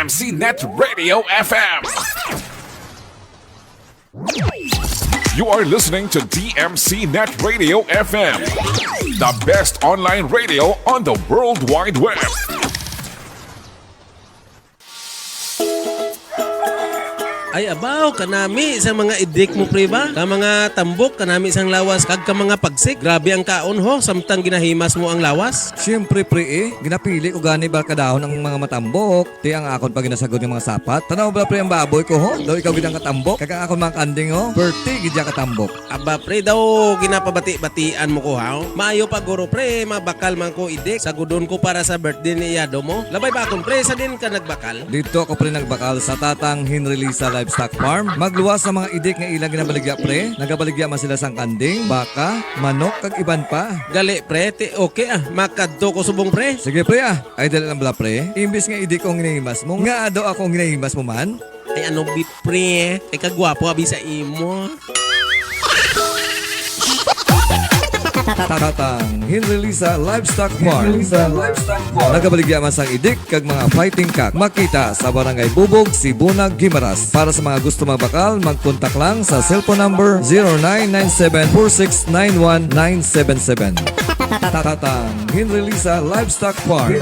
DMC Net Radio FM. You are listening to DMC Net Radio FM, the best online radio on the World Wide Web. Ay abaw, kanami sa mga idik mo pre ba? Ka mga tambok, kanami isang lawas, kag ka mga pagsik. Grabe ang kaon ho, samtang ginahimas mo ang lawas. Siyempre pre ginapili ko gani ba kadahon ang mga matambok. Ti ang akon pag ginasagod ng mga sapat. Tanaw ba pre ang baboy ko ho? Daw ikaw gidang katambok. Kag akon mga kanding ho. Berti gidya katambok. Aba pre, daw ginapabati-batian mo ko ha. Maayo pa guro pre, mabakal man ko idik. Sagudon ko para sa birthday ni Yado mo. Labay ba akong pre, sa din ka nagbakal? Dito ako pre nagbakal sa tatang Henry Lisa Livestock Farm. Magluwas sa mga idik nga ilang ginabaligya pre. Nagabaligya man sila sang kanding, baka, manok kag iban pa. Gali pre, ti okay makadto ko subong pre. Sige pre ay dali lang bala pre. Imbis nga idik kong ginahimas mo, nga daw akong ginahimas mo man. Ay ano bit pre, ay kagwapo abi sa imo. Tatang Henry Lisa Livestock Farm. Nagabaligya man sang idik kag mga fighting cock. Makita sa Barangay Bubog, Sibunag, Gimaras. Para sa mga gusto magbakal, mag-contact lang sa cellphone number 0997-4691-977. Tatang Henry Lisa Livestock Farm.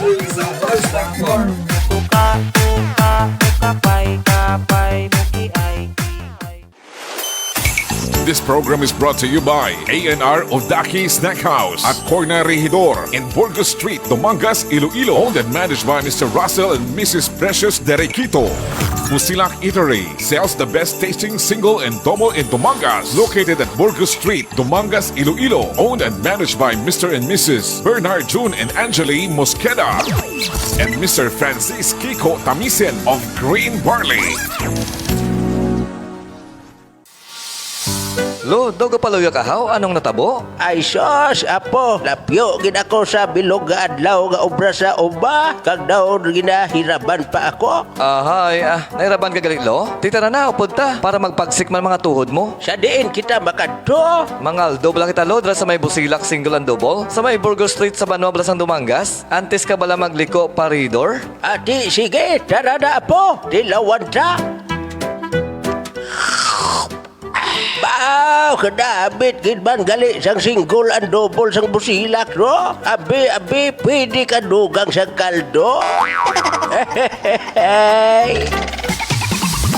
This program is brought to you by A&R Odaki Snack House at Corner Regidor in Burgos Street, Dumangas, Iloilo. Owned and managed by Mr. Russell and Mrs. Precious Derequito. Pusilak Eatery sells the best tasting single and double in Dumangas. Located at Burgos Street, Dumangas, Iloilo. Owned and managed by Mr. and Mrs. Bernard June and Angeli Mosqueda. And Mr. Francis Kiko Tamisen of Green Barley. Lo, daw kapaluya kahaw, anong natabo? Ay sos, apo, lapyo gid ako sa bilog nga adlaw nga obra sa uba, kag daw ginahiraban pa ako. Ahay, nahiraban ka galit lo? Tita na upod ta, para magpagsik man mga tuhod mo. Sa diin kita makadto. Mangal, dobla kita lo, dra sa may Busilak, single and double. Sa may Burgos Street sa Banwa, Blasang Dumangas. Antes ka bala magliko, paridor? Ati, sige, tara na apo, tilawan ta. Bao, kadabit gid man gali sang single and double sang Busilak, no? Abi, pwede ka dugang sa kaldo.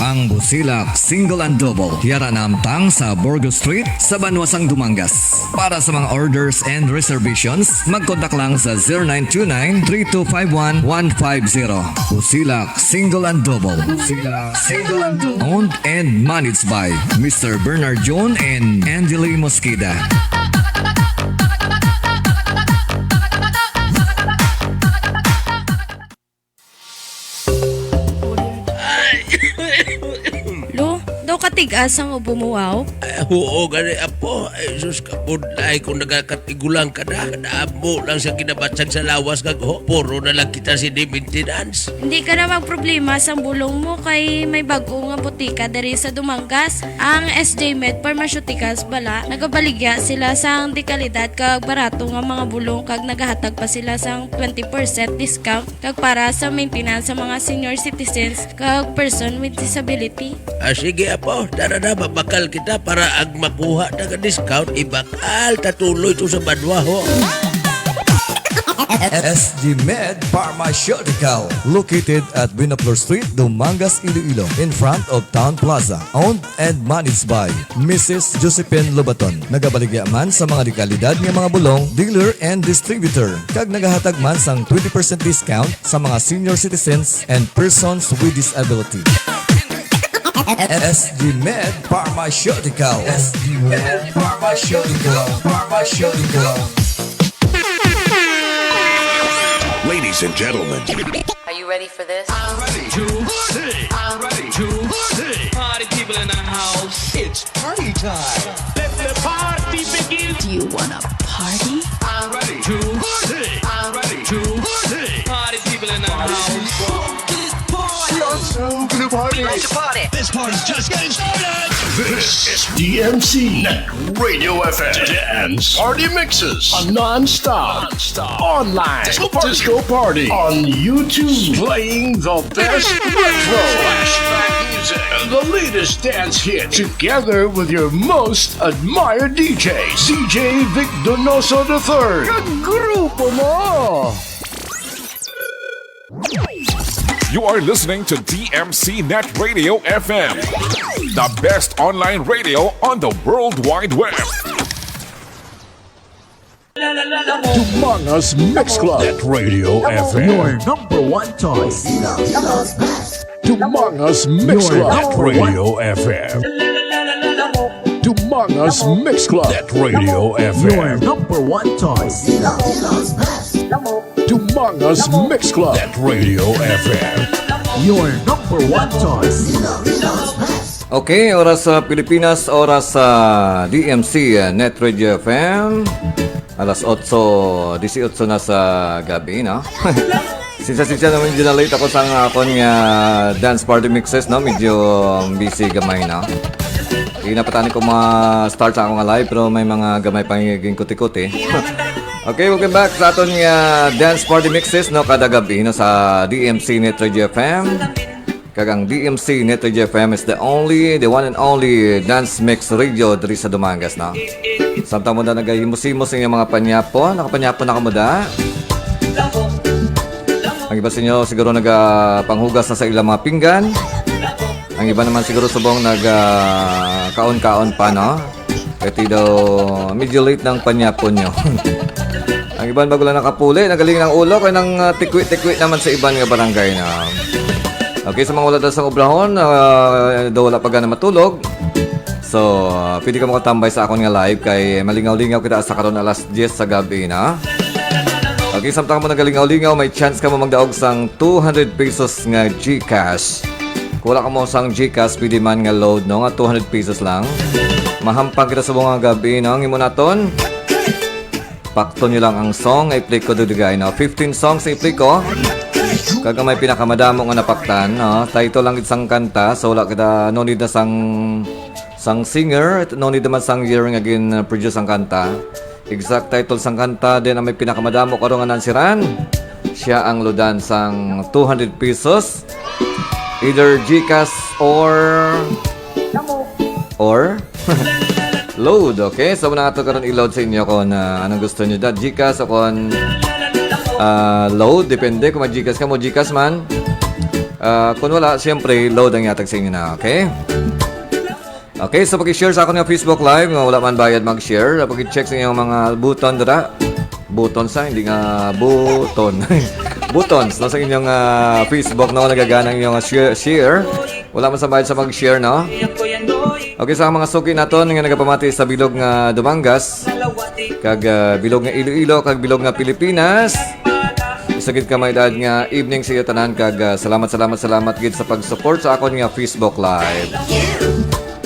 Ang Busilak Single and Double Yara namtang sa Burgos Street sa Banwasang Dumangas. Para sa mga orders and reservations, mag-contact lang sa 0929-3251-150. Busilak Single and Double. Busilak Single and Double. Owned and managed by Mr. Bernard John and Angeli Mosqueda. Katigas ang ubumuwaw? Oo, gani apo. Ay, sus, kapudlay kung nagakatigulang ka na. Naamo lang sa kinabatsag sa lawas kag puro na lang kita si maintenance. Hindi ka na magproblema sa bulong mo kay may bago nga butika dari sa Dumangas. Ang SJ Med Pharmaceuticals bala, nagabaligya sila sang dekalidad kag barato nga mga bulong kag nagahatag pa sila sang 20% discount kag para sa maintenance sa mga senior citizens kag person with disability. Sige apo, tara na babakal kita para ag makuha na ka-discount, ibakal tatuloy to sa Banwa ho. SG Med Pharmaceutical, located at Binaplor Street, Dumangas, Iloilo, in front of Town Plaza. Owned and managed by Mrs. Josephine Lobaton. Nagabaligya man sa mga dekalidad ng mga bulong, dealer and distributor. Kag nagahatag man sang 20% discount sa mga senior citizens and persons with disability. SG Med Pharmaceutical. SG Med Pharmaceutical. Ladies and gentlemen, are you ready for this? I'm ready to sing. Party people in the house. It's party time. Let the party begin. Do you wanna party? I'm ready to sing. Party people in the house. This party. We are so gonna party. Let's party. This party's just getting started. This is DMC Net Radio FM. Dance Party Mixes. A non-stop online disco party on YouTube. Playing the best retro flashback music and the latest dance hit together with your most admired DJ, CJ Vic Donoso III. Grupo mo! You are listening to DMC Net Radio FM, the best online radio on the World Wide Web. Dumangas Mix Club. Net Radio FM. Your number one choice. Dumangas Mix Club. Net Radio FM. Dumangas Mix Club. Net Radio Your FM. number one choice. Dumangas Mix Club. Net Radio FM. Your number one choice. Okay, oras sa Pilipinas, oras sa DMC Net Radio FM. Alas 8:18 na sa gabi, no? Sinsa naman dyan na late ako sa akong dance party mixes, no? Medyo busy gamay, no? Napatani ko ma-start sa akong live, pero may mga gamay pang higing kuti-kuti. Okay, welcome back sa aton dance party mixes, no? Kada gabi, no? Sa DMC Net Radio FM. Kagang DMC Net Radio FM is the one and only dance mix radio diri sa Dumangas, no? Samtang mo na nagahimusimos yung mga panyapo, nakapanyapo na kamuda. Ang iba sa inyo siguro nagpanghugas na sa ilang mga pinggan. Ang iba naman siguro subong kaon-kaon pa, no? Kasi daw medyo late ng panyapo nyo. Ang iba bago lang nakapuli, nagaling ng ulo, kaya nang tikwi-tikwi naman sa ibang barangay na. Okay, sa mga wala daw sa obrahon, daw wala pa gana matulog. So, pwede ka makatambay sa akong live kay malingaw-lingaw kita sa karon alas 10 sa gabi, na. Okay, samtang mo nagalingaw-lingaw, may chance ka mo magdaog sang 200 pesos nga GCash. Kung wala ka mo sang GCash, pwede man nga load, no? Nga 200 pesos lang. Mahampang kita sa mga gabi, no? Ngimo naton. Pakto nyo lang ang song, i-play ko dudigay, no? 15 songs i-play ko. Kaga may pinakamadamo nga napaktan, no? Title lang isang kanta, so wala kita, no need na sang singer, no need naman sang year nga produce ang kanta. Exact title sang kanta, din ang may pinakamadamo ko nga nansiran. Siya ang lodan sang 200 pesos. Either GCash or load, okay? So muna ito karon i-load sa inyo kung anong gusto nyo. GCash o kung load, depende kung mag-GCash ka mo, GCash man. Kung wala, siyempre, load ang yatag sa inyo na, okay? Okay, so pag-share sa akin ng Facebook Live, wala man bayad mag-share. Pag-check sa inyong mga button dira. Buttons hindi nga button. Buttons, no, sa inyong Facebook, no, nagaganang inyong share. Wala man sa bayad sa mag-share, no? Okay, sa mga suki naton nga nagapamati sa bilog nga Dumangas, kag bilog nga Iloilo, kag bilog nga Pilipinas. Isagid ka may edad nga evening sa iyo tanan, kag salamat gid sa pag-support sa akon nga Facebook Live.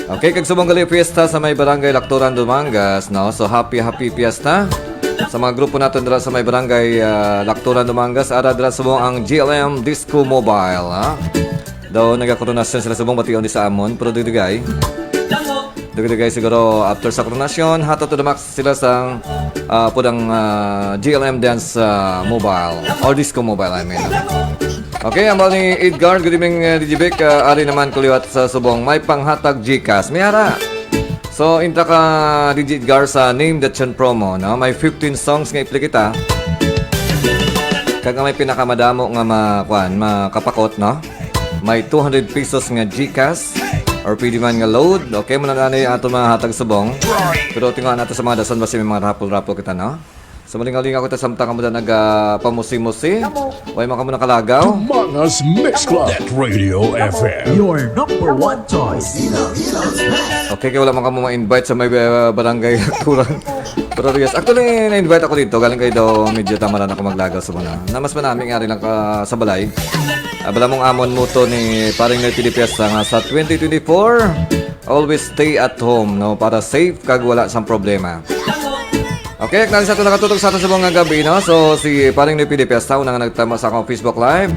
Okay, kag subong gali fiesta sa may barangay Lakturan Dumangas, no? So happy fiesta sa mga grupo natin dira sa may barangay Lakturan Dumangas. Ara dira subong ang GLM Disco Mobile, ha? Daw nagakoronasyon sila subong bation di sa amon, pero digay siguro after sa koronasyon, hato to the max sila sa pudang GLM Dance Mobile or Disco Mobile, I mean. Okay, ang ni Edgar, good evening DJ Vic. Ari naman kuliwat sa subong may panghatag GCash. May ara. So, intra ka DJ Edgar sa Name That Chan promo, no? May 15 songs nga i-play kita. Kag may pinakamadamo nga makapakot, no? May 200 pesos nga GCash or pwede man nga load. Okay, muna na ato mga hatag subong. Pero tingnan natin sa mga dasan basi may mga rapol kita, no? So malingaw-lingaw ko ta samtang kamo na nagpamusi-musi. Way man kamo nakalagaw. Dumangas Mix Club. Net Radio FM. Your number one choice. Okay, kaya wala man kamo ma-invite sa may barangay Lakturan. Pero yes, actually na-invite ako dito. Galing kayo daw medyo tamaran ako maglagaw sa mga. Namas pa namin nga rin lang sa balay. Bala mong amon mo to ni paring na Pilipinas nga sa 2024. Always stay at home, no? Para safe kag wala sang problema. Okay, knali sa ito nakatutog sa atin sa mga gabi, no? So, si paring ni Pilipinas, una nga nagtama sa akong Facebook Live.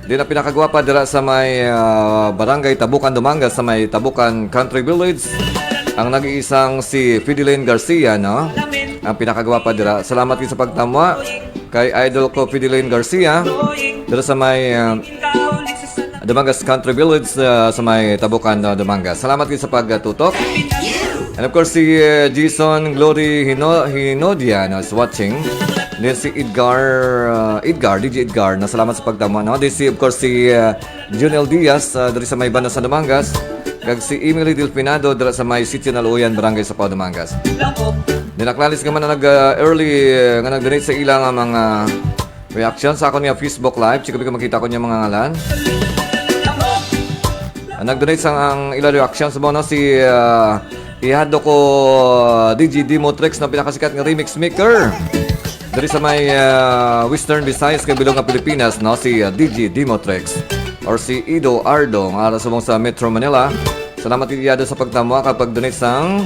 Di na pinakagwapa dira sa may Barangay Tabukan, Dumangas, sa may Tabukan Country Village. Ang nag-iisang si Fideline Garcia, no? Ang pinakagwapa dira. Salamat din sa pagtamwa kay idol ko Fideline Garcia dira sa may Dumangas Country Village sa may Tabukan, Dumangas. Salamat din sa pagtutok. And of course, si Jason Glory Hinodia is watching. Then si DJ Edgar, na salamat sa pagtama. No? Then si, of course, si Junel Diaz, dari sa may banda sa Dumangas. Kag si Emily Delfinado, dari sa may Sitio Naluyan, Barangay sa Pao, Dumangas. Then naklalis naman na nag-early, nga nag-donate sa ilang mga reaction sa ako niya Facebook Live. Sige ko makita ko niya mga ngalan. Nag-donate sa ang ilang reaction sa mga, no? Si ihado ko DJ Dimotrex na pinakasikat ng remix maker. Dari sa may Western Visayas kay Bilong Pilipinas, no? Si DJ Dimotrex or si Ido Ardo nga subong sa Metro Manila. Salamat iyado sa pagtamo kapag donate sang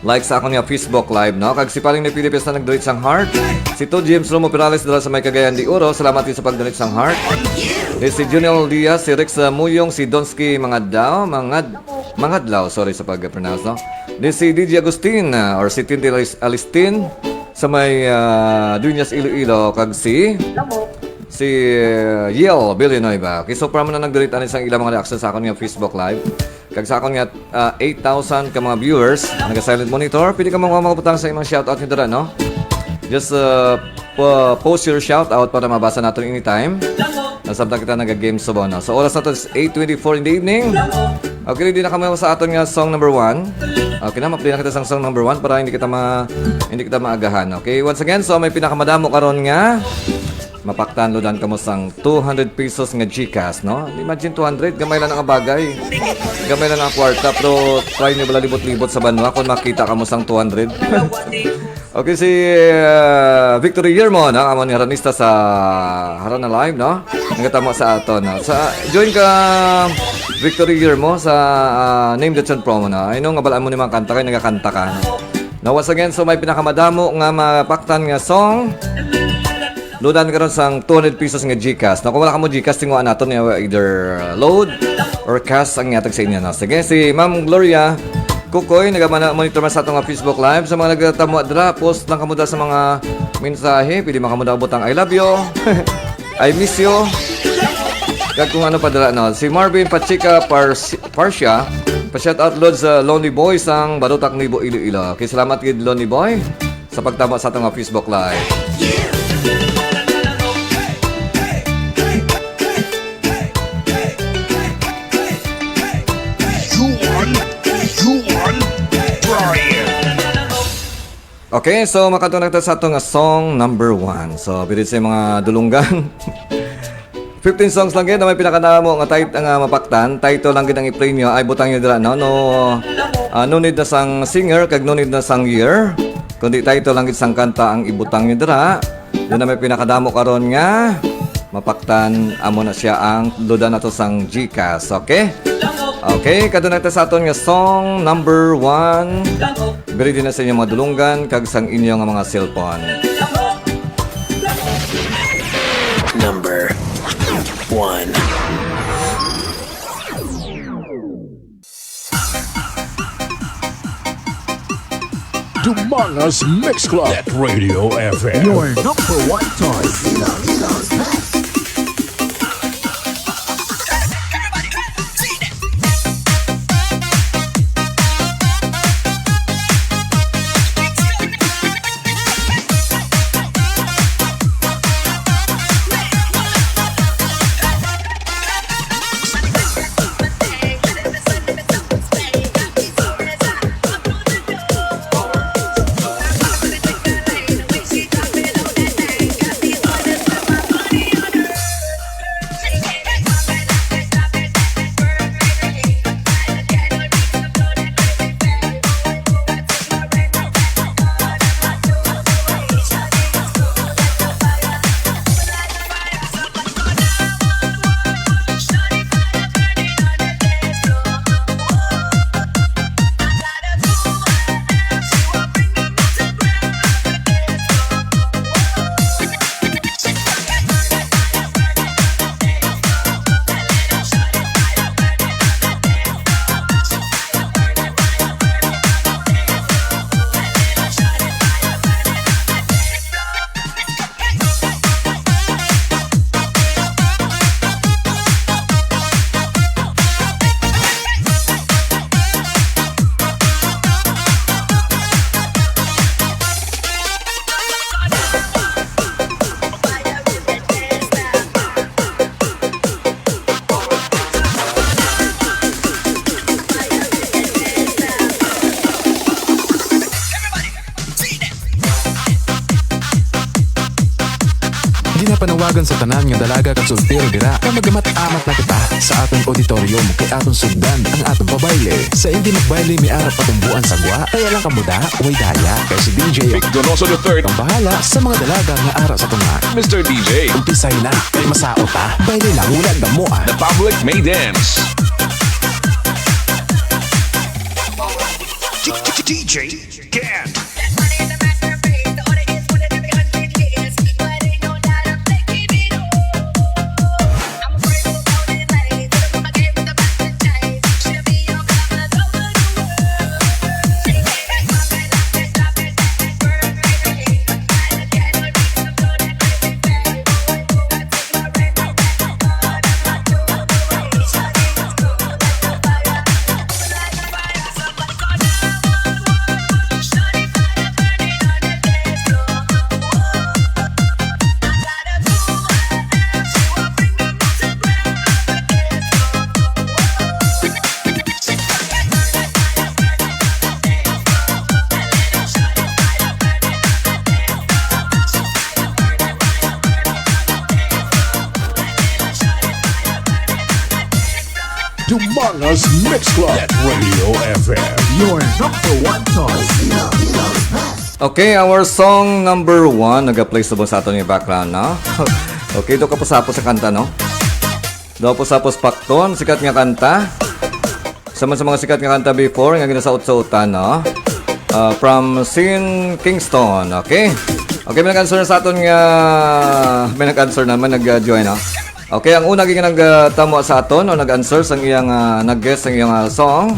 like sa akong Facebook Live, no? Kag si Paling ni Pilipinas na nag-donate sang heart. Si To James Romo Perales dala sa may Cagayan de Oro, salamat din sa pag-donate sang heart. Si Junel Diaz, si Rex Muyong, si Donsky Mangadlaw, sorry sa pag-pronounce, no? Si DJ Agustin or si Tinti Alistin sa may Dunyas Iloilo, kag si Yel Villanueva. Kay so para mo na nag-donate ang isang ilang mga reaction sa akong nga Facebook Live. Kag sa akong nga 8,000 ka mga viewers nag-silent monitor, pwede ka maputang sa imong shoutout nyo dara, no? Just post your shoutout para mabasa natin anytime. Nasabta kita nag-game sa bono. So oras na to is 8:24 in the evening. Okay, hindi na kami sa aton nga song number 1. Okay na, ma-play na kita sa song number 1 para hindi kita maagahan. Okay, once again, so may pinakamadamo karon nga mapaktan lodan kamo sang 200 pesos nga GCash, no? Imagine 200, gamay lang ang bagay. Gamay lang ang kwarta, pero try niyo bala libot-libot sa banwa kung makita kamo sang 200. Okay, si Victory Yermo, no? Amo ni Haranista sa Harana Live, no? Nagatamo sa aton, no? Join ka Victory Yermo sa Name the Tune promo, no? I know nga balaan mo ni mga kanta kayo, nagakanta ka, no? Now once again, so may pinakamadamo nga mapaktan nga song. Loadan ka ron sang 200 pesos nga GCash. No, kung wala ka mo GCash, tinguan nato niya either load or cash ang yatag sa inyo. No? Sige, si Ma'am Gloria Kukoy, nag-monitor man sa itong Facebook Live. Sa mga nagtamo dra, post lang kamuda sa mga mensahe. Pwede mga kamuda butang I love you, I miss you. Kag kung ano pa dra, no? Si Marvin Pachika Parsia, pa-shoutout load sa Lonely Boy sang Barutak Nibo Iloilo. Okay, salamat kid Lonely Boy sa pagtamo sa itong Facebook Live. Okay, so makatulong natin sa itong song number 1. So, pilit sa mga dulunggan. 15 songs lang yun na may pinakadamo nga mapaktan. Title lang ang i-play nyo ay butang nyo dira, no? No need na sang singer, kag no need na sang year. Kundi title lang sang kanta ang ibutang nyo dira. Yun na may pinakadamo karon nga mapaktan, amo na siya ang loda na to sang GCash, okay? Okay, kadto natin sa aton nga song number 1. Bili din na sa inyong mga dulunggan kag sang inyo nga mga cellphone. Number 1. Dumangas Mix Club at Radio FM. Your number 1 choice. panawagan sa tanan nga dalaga kag soltero dira. Ka magamat-amat na kita sa atong auditorium kay atong sugdan ang atong pabayle. Sa hindi magbayle mi arap patumbuan sa gwa. Kaya lang kamuda, way daya kay si DJ Big Donoso III. ang bahala sa mga dalaga nga ara sa tunga. Mr. DJ. Umpisay na kay masao ta. Bayle lang wala damo ah. The public may dance. DJ Get. Dumangas Mix Club at Radio FM. Your number one choice. Okay, our song number 1 nag-play sa sa aton yung background, no? Okay, do ka pasapos sa kanta, no? Do po sapos pakton, sikat nga kanta. Sama sa mga sikat nga kanta before, nga ginasaot-sautan, no? From Sin Kingston, okay? Okay, may nag-answer na sa aton nga... May nag-answer naman, nag-join, no? Okay, ang una nga nagtamo sa aton o nag-answer sang iyang nag-guess sang iyang song,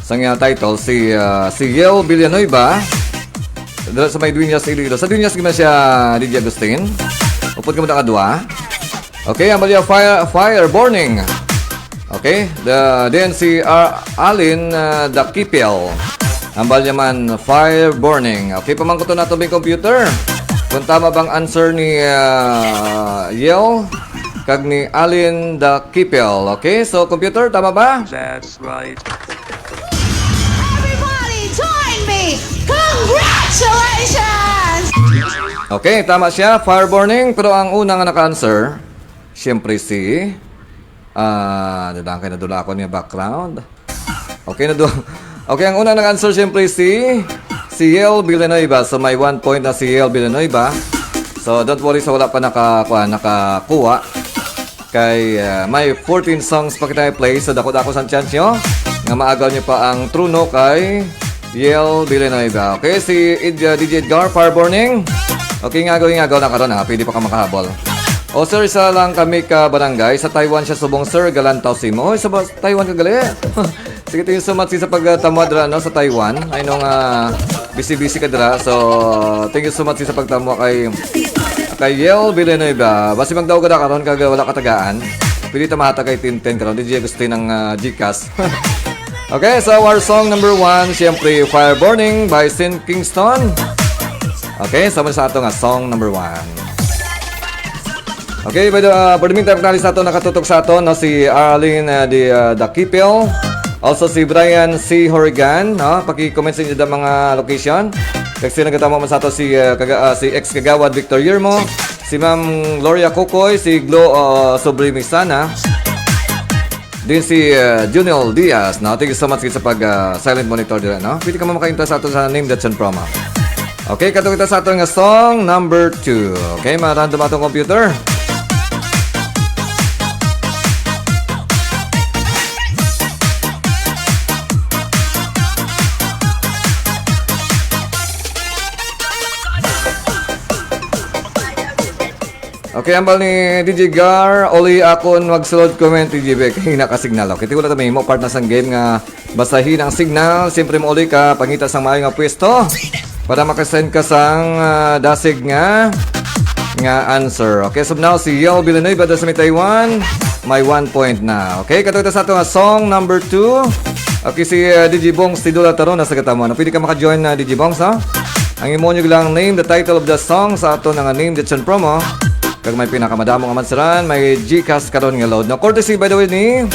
sang iyang title si Yel Villanueva. Dala sa may Dueñas Iloilo. Sa Dueñas gina siya DJ Agustin. Upod ka mo na kadua. Okay, ang baliya Fire Burning. Okay, then si Alin Dakipel. Ang baliya man Fire Burning. Okay, pamangkuto na ito may computer. Kung tama bang answer ni Yel kag ni Alin Dakipel. Okay, so computer, tama ba? That's right. Everybody join me! Congratulations! Okay, tama siya. Fire burning. Pero ang unang naka-answer, siyempre si... dadaan kayo nadula ako niya background. Okay, okay, ang unang naka-answer siyempre si Yel Villanueva. So may 1 point na si Yel Villanueva. So don't worry sa wala pa nakakuha. Kay may 14 songs pa kita i-play. So dako-dako sa chance nyo. Nga maagaw nyo pa ang truno kay Yel Villanueva. Okay, si DJ Edgar, Fire Burning. Okay, ngagaw na karon ha. Pwede pa ka makahabol. O sir, isa lang kami ka barangay. Sa Taiwan siya subong sir, Galantaw Simo. Oy, sa Taiwan ka gali. Sige tayo sumatsi sa pagtamwa dra no, sa Taiwan. Ay nung busy-busy ka dra. So, thank you so much sa pagtamwa kay Yel Villanueva. Basi magdaw ka na karon kag wala katagaan. Pwede tamata kay Tinten karon. DJ Agustin ng Gcash. Okay, so our song number 1, siyempre Fire Burning by Sin Kingston. Okay, sama sa ato nga song number 1. Okay, by the meantime, nalis sa ato nakatutok sa ato no, si Arlene Dakipel. Also si Brian C. Horrigan, no? Paki-comment sa inyo da mga location. Kasi nagatama man sa ato si ex-kagawad Victor Yermo, si Ma'am Gloria Cocoy, si Glo Sobrimisana, din si Junel Diaz, no? Thank you so much sa pag-silent monitor dito, no? Pwede ka makainta sa ato sa name that's on promo. Okay, kato kita sa ato nga song number 2. Okay, ma-random atong computer. Okay, ambal ni DJ Gar, oli akon magsulod comment DJ Beck, kaya nakasignal. Okay, wala tayo mo part na sang game nga basahin ang signal. Siyempre mo oli ka, pangita sang maayo nga pwesto para makasend ka sang dasig nga answer. Okay, so now si Yel Villanueva sa Taiwan, may 1 point na. Okay, katuta sa ato nga song number 2. Okay, si DJ Bongs Tidula Taron nasa katamo. Pwede ka maka-join na DJ Bongs, ha? Ang imo nyo lang name, the title of the song sa ato nga name that's on promo. Kag may pinakamadamong amansaran, may Gcash karon nga load. No, courtesy by the way ni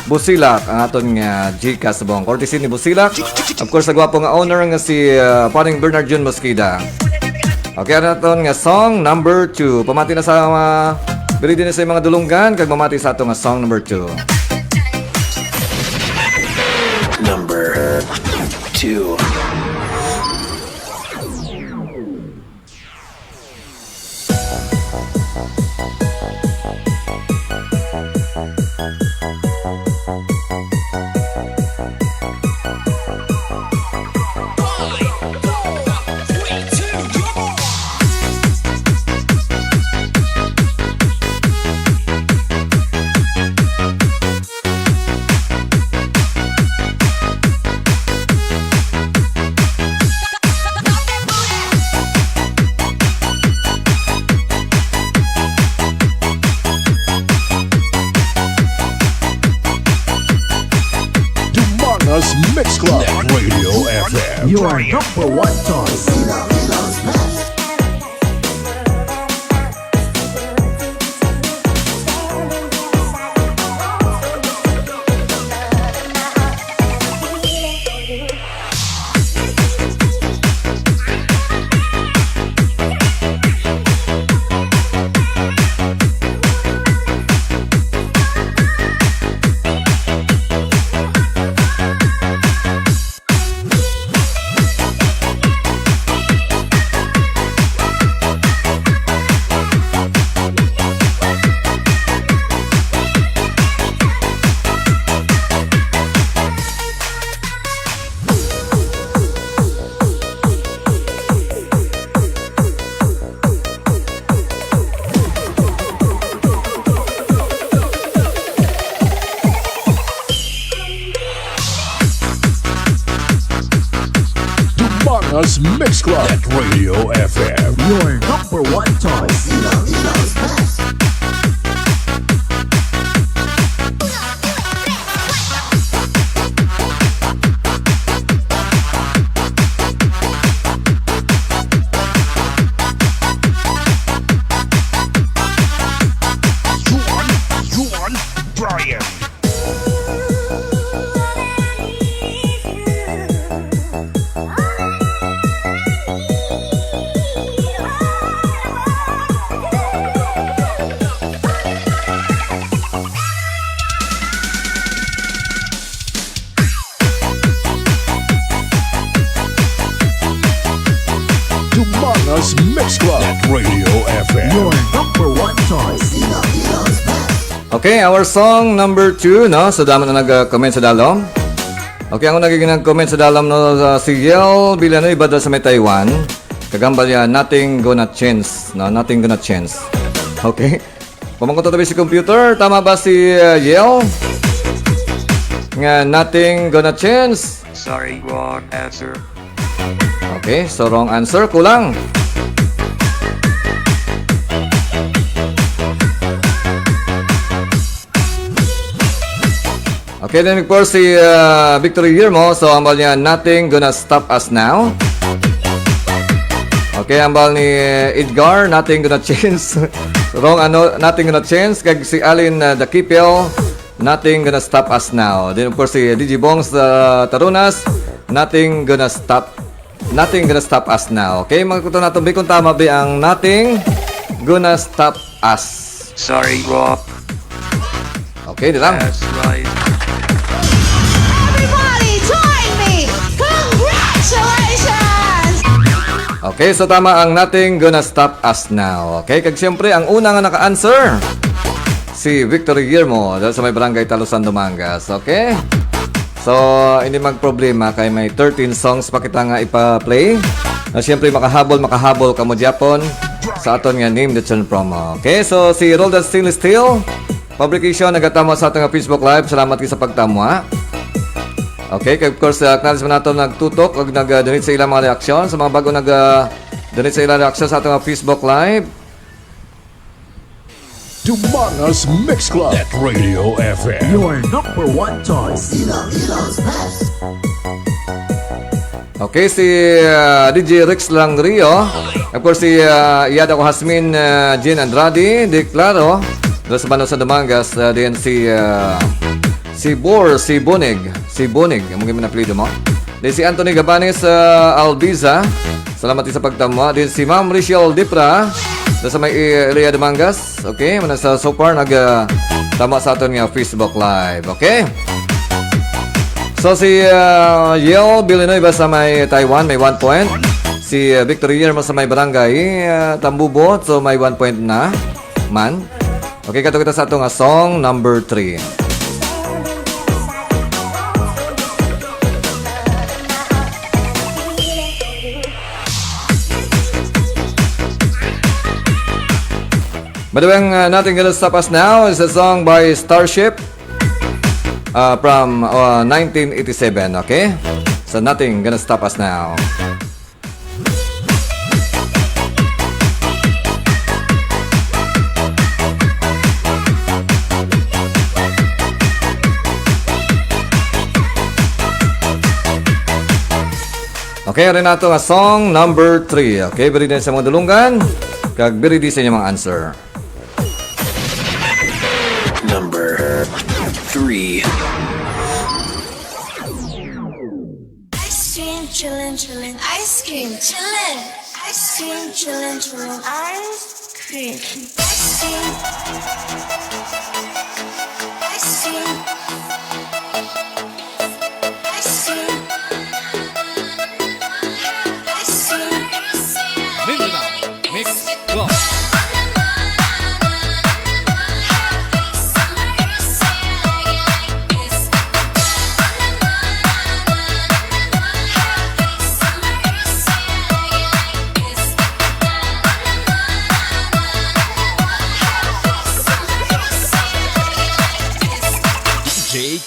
Busilak, ang aton nga Gcash bong. Courtesy ni Busilak. Of course, nagwapo nga owner nga si paring Bernard Jun Mosqueda. Okay, ano naton nga song number 2. Pamati na sa bili din sa mga dulunggan kag mamati sa ato nga song number 2. Number 2. Donoso's Mix Club Radio FM. Your number one choice. Donoso's Mix Club Radio FM. Your number one choice. Juan Brian. Donoso's Mix Club Radio FM. Your number one choice. Okay, our song number 2, no? So, damo na nag-comment sa dalom. Okay, ang nagiging nag-comment sa dalom, no? Si Yel Villanoy, Ibada sa may Taiwan. Kagambal yan, nothing gonna change. No, nothing gonna change. Okay. Pamangkot tabi si computer. Tama ba si Yel? Nga, nothing gonna change. Sorry, wrong answer. Okay, so wrong answer. Kulang. Okay, then of course si Victory Guillermo. So, ambal niya, nothing gonna stop us now. Okay, ambal ni Edgar, nothing gonna change. Wrong, nothing gonna change. Kag si Alin Dakipel, nothing gonna stop us now. Then of course si DJ Bongs Tarunas, nothing gonna stop us now. Okay, magkuto natin kung tama ba ang nothing gonna stop us. Sorry, wrong. Okay, di lang. That's right. Everybody join me! Congratulations! Okay, so tama ang nothing gonna stop us now. Okay, kag siyempre ang una nga naka-answer si Victory Guillermo dahil sa may barangay Talusan, Dumangas. Okay? So, hindi magproblema kay may 13 songs pa kita nga ipa-play. Na siyempre makahabol ka mo Japon sa aton nga Name the Tune promo. Okay, so si Roldan Steel publication nagatamo sa ating Facebook Live. Salamat kayo sa pagtamo, ha? Okay, of course, acknowledge mo natin nagtutok o nag-donate sa ilang mga reaksyon. Sa mga bago nag-donate sa ilang reaksyon sa ating Facebook Live. Donoso's Mix Club Radio FM. Your number one choice. Okay, si DJ Rex Langrio. Of course, si Iyada ko Hasmin Jean Andrade. Di Claro. Doon sa Bano sa Dumangas. Then si Bonig. Si Bonig, ang mga minapilido mo. Then si Anthony Gabanes Albiza. Salamat din sa pagtama. Then si Ma'am Rachel Dipra. Sa may Elia de Mangas. Okay, manasa so far tama sa aton nga Facebook Live. Okay? So si Yel Villanueva sa may Taiwan, may 1 point. Si Victory Yermo sa may Barangay Tambubo, so may 1 point na man. Okay, kato kita sa ato nga song number 3. By the way, nothing gonna stop us now is a song by Starship from 1987, okay? So nothing gonna stop us now. Okay, rin nato nga song number 3. Okay, beri din sa mga dulungan. Kag beri din sa inyong mga answer. Number 3. Ice cream, chillin', chillin', ice cream, chillin', ice cream, chillin', chillin', ice cream, ice cream, ice cream, ice cream, ice cream. Mix Club.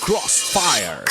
Crossfire.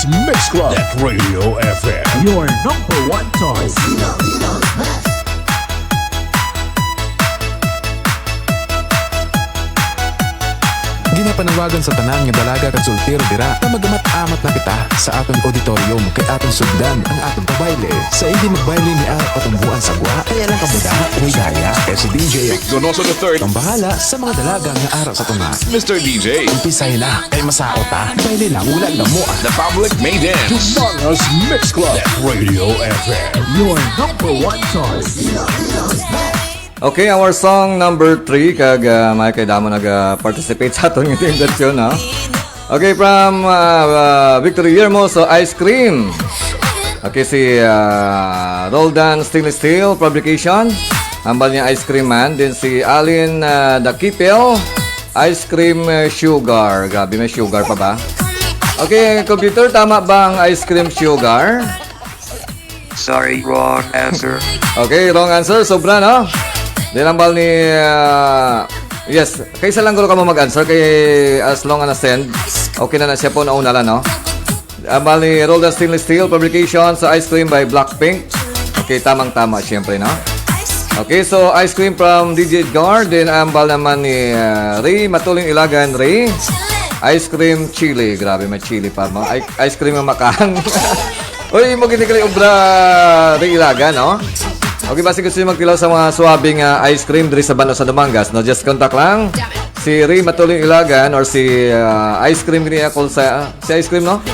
Mix Club at Radio FM. Your number one choice. Ginapanawagan sa tanan nga dalaga kag sultiro dira na magamat-amat na kita sa aton auditorium kay aton sugdan ang aton pabayle. Sa hindi magbayle ni ara patumbuan sa gwa, kaya lang kamuda way daya kay si DJ Donoso the third. ang bahala sa mga dalaga nga ara sa tunga. Mr. DJ. Umpisay na kay masao ta. Bayle lang wala na mo. The public may dance. Donoso Mix Club at Radio FM. Your number one choice. Okay, our song number 3 kag may kay damo nag-participate sa aton nga invitation, no? Okay, from Victory Yermo, so Ice Cream. Okay, si Roldan Stainless Steel Fabrication. Hambal niya Ice Cream Man. Then si Alin Dakipel, Ice Cream Sugar. Grabe, may sugar pa ba? Okay, computer, tama ba ang Ice Cream Sugar? Sorry, wrong answer. Okay, wrong answer. Sobra, no? Dinambal ni... yes, kaysa lang gulo ka mo mag-answer kay as long as send, okay na siya po nauna lang, no? Ambal ni Roldan Stainless Steel Fabrication sa Ice Cream by Blackpink. Okay, tamang-tama siyempre, no? Okay, so Ice Cream from DJ Edgar. Then ambal naman ni Ray Matuling Ilagan. Ray, Ice Cream Chili. Grabe, may chili pa mo. Ice Cream ang makang. Uy, mo ginikali obra Ray Ilagan, no? Okay, basi gusto nyo magtilaw sa mga swabing ice cream diri sa Bano sa Dumangas, no? Just contact lang si Ray Matuling Ilagan or si Ice Cream gini ako sa si Ice Cream, no?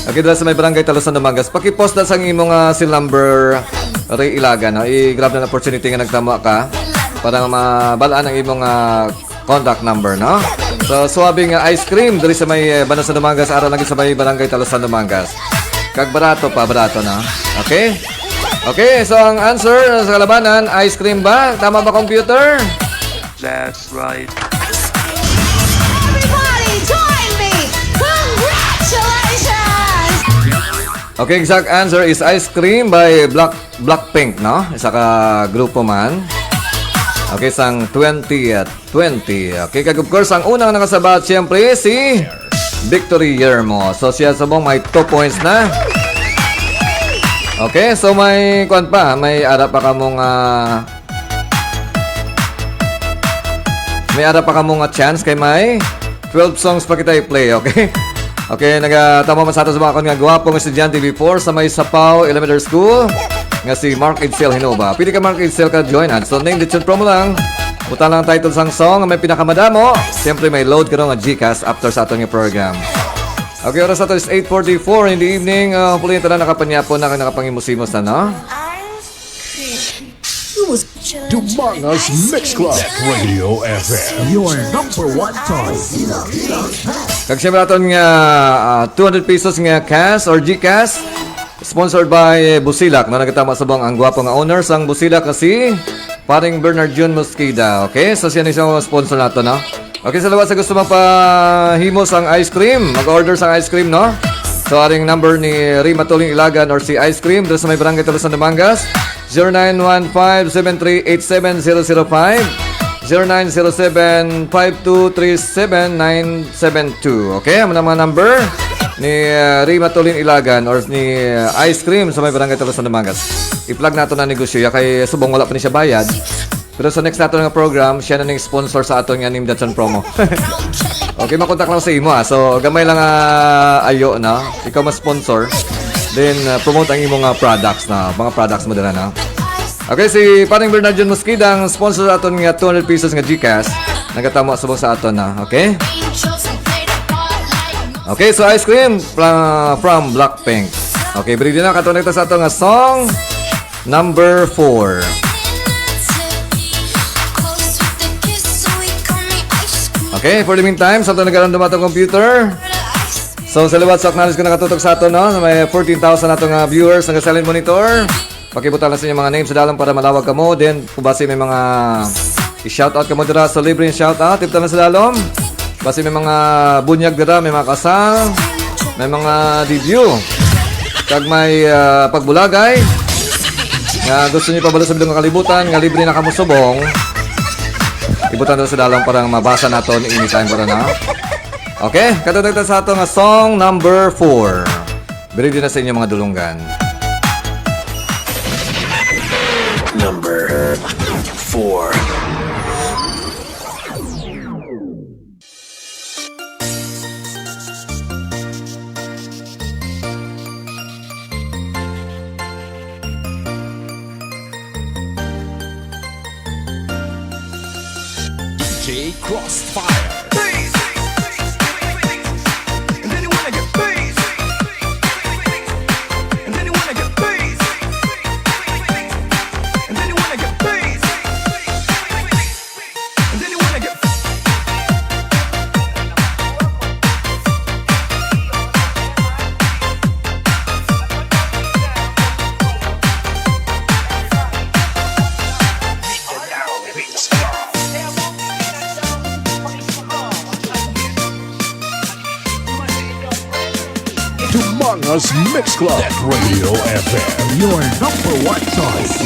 Okay, dala sa may barangay Talusan Dumangas. Paki-post na sa imong seal number Ray Ilaga, no? I-grab na opportunity nga nagtama ka para mabalaan ang imong contact number, no? So, suwabing ice cream dali sa may Banasan Dumangas, araw lagi sa may barangay Talusan Dumangas. Kag barato pa, barato na. Okay? Okay, so ang answer sa kalabanan, ice cream ba? Tama ba, computer? That's right. Everybody join me! Congratulations! Okay, exact answer is ice cream by Blackpink, no? Isa ka grupo man. Okay, sang 20 at 20. Okay, kag of course, ang unang nakasabat, siyempre, si V.3 Yermo. So, siya sabong may 2 points na. Okay, so may kuan pa. May ara pa kamong chance kay may 12 songs pa kita i-play, okay? Okay, nagatamo man sa ato sa mga nga gwapong estudyante before sa may Sapaw Elementary School nga si Mark Edsel Hinoba. Pili ka Mark Edsel ka join us. So name the tune promo lang. Buta lang title sang song nga may pinakamadamo. Siyempre may load ka nga Gcash after sa atong program. Okay, oras ato is 8:44 in the evening. Hopefully ito na nakapanyapon na nakapangimusimos na, no? Dumangas Mix Club Radio FM, your number 1 choice. Kag siyempre aton nga 200 pesos nga cash or Gcash sponsored by Busilak. No, nagatama sa bang ang gwapo nga owners ang Busilak kasi paring Bernard John Mosqueda. Okay, so siya na isang sponsor nato, no? Okay, sa lawas sa gusto magpahimos ang ice cream, mag-order sang ice cream, no? So aring number ni Rima Tuling Ilagan or si Ice Cream doon sa may barangay Talusan Dumangas 0915-738-7005 0907-5237-972. Okay, ang mga number ni Rima Tuling Ilagan or ni Ice Cream sa may barangay Talusan Dumangas. I-plug nato na negosyo ya kay subong wala pa ni siya bayad. Pero sa next nato nga program, siya na ning sponsor sa aton nga Nim Datsun promo. Okay, makontak lang sa imo. So, gamay lang ayo na. Ikaw ma-sponsor. Then, promote ang imong products na. Mga products mo dala na. Okay, si paring Bernard John Mosqueda, ang sponsor sa aton nga 200 pesos nga Gcash. Nagatamo subong sa aton na. Okay? Okay, so Ice Cream from Blackpink. Okay, bring din na. Katunay sa aton nga song number 4. Okay, for the meantime, sa ito nagkaroon dumatong computer. So, sa liwat sa acknowledge ko nakatutok sa ito, no? May 14,000 na itong viewers ng silent monitor. Pakibutan lang sa inyo mga names sa dalang para malawag ka mo. Then, kung basi may mga i-shoutout ka mo dira sa libre yung shoutout, tipta lang sa dalom. Basi may mga bunyag dira, may mga kasal, may mga debut. Kag may pagbulagay. Nga gusto niyo pabalo sa bilong kalibutan, nga libre na kamusubong. Ibutan na sa dalong para mabasa natin anytime para na. Okay, katutagta sa ato nga song number 4. Bili din na sa inyo mga dulunggan. Number 4. Crossfire. And then you wanna get bass. And then you wanna get bass. And then you wanna get bass. And then you wanna get Dumangas Mix Club Radio FM, your number 1 choice.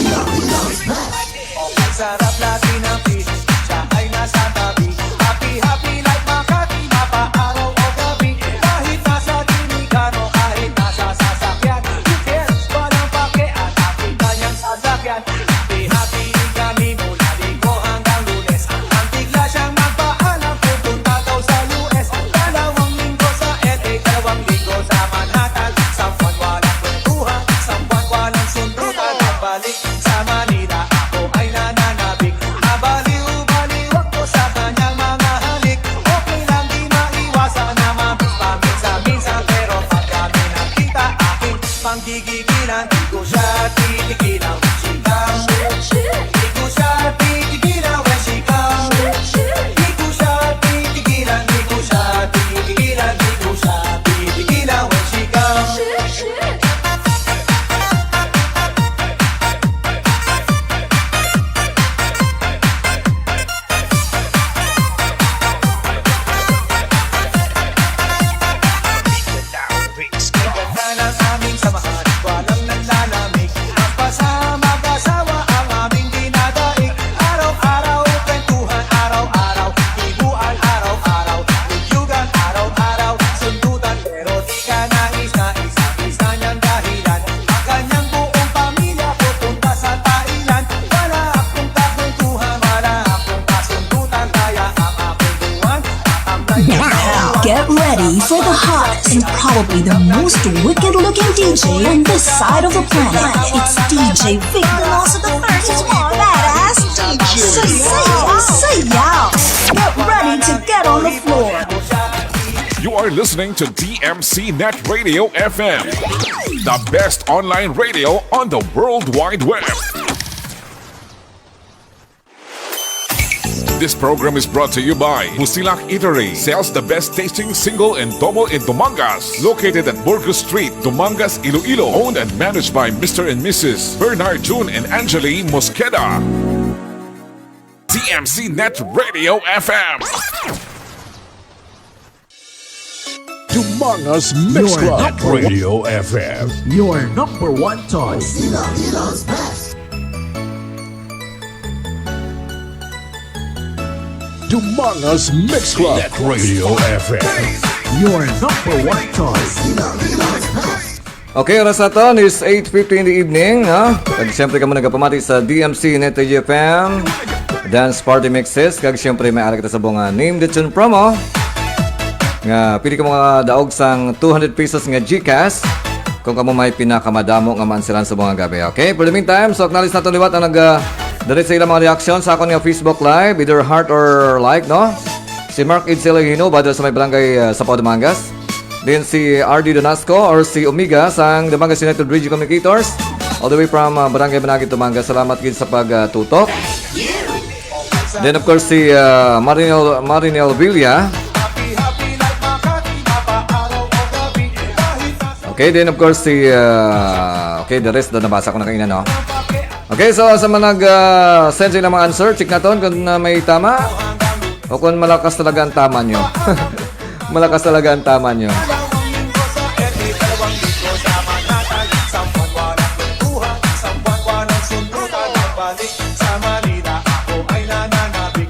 Sarap natin ang beat, siya ay nasa tabi. Happy, happy like Makati, mapa-araw o gabi. Kahit nasa tinigan o kahit nasa sasakyan. Who cares? Walang pake at happy kanyang sasakyan. Happy, happy kami mula linggo hanggang Lunes. Ang tigla siyang magpaalam, pupunta daw sa US. 2 linggo sa LA, 2 linggo sa Manhattan. Sampuan walang kwentuhan, sampuan walang sundutan. Nagbalik sa Manila, ako ay nananabik. Abaliw-baliw ako sa kanyang mga halik. Okay lang di maiwasan na mabis paminsan-minsan, pero pag kami nagkita and probably the most wicked-looking DJ on this side of the planet. It's DJ Vic Donoso the first small badass DJ. Say yeah. Get ready to get on the floor. You are listening to DMC Net Radio FM, the best online radio on the World Wide Web. This program is brought to you by Busilak Eatery. Sells the best tasting single and double in Dumangas. Located at Burgos Street, Dumangas, Iloilo. Owned and managed by Mr. and Mrs. Bernard June and Angeli Mosqueda. DMC Net Radio FM. Dumangas Mix Club Radio FM. Your number one choice. Iloilo's best. Dumangas Mix Club Radio FM. Your number one choice. Iloilo's best. Okay, oras natin is 8:50 in the evening. Kag siyempre ka mo nagapamati sa DMC Net FM Dance Party Mixes. Kag siyempre may ara kita sa bunga Name the Tune promo. Nga, pili ka mga daog sang 200 pesos nga GCash kung kamo may pinakamadamo nga mansilan sa mga gabi. Okay, for the meantime, so acknowledge natin liwat ang nag-direct sa ilang mga reaction sa akong nga Facebook Live, either heart or like, no? Si Mark Idselagino, badal sa may barangay sa Pau Dumangas. Then si RD Donasco or si Omega sang Dumangas United Region Communicators all the way from Barangay Banagit, Dumangas. Salamat gid sa pagtutok. Then of course si Marinel Villa. Okay, then of course si okay, the rest na nabasa ko na kanina, no? Okay, so sa mga nag-send sila mga answer, check natin kung may tama o kung malakas talaga ang tama nyo. Malakas talaga ang tama nyo.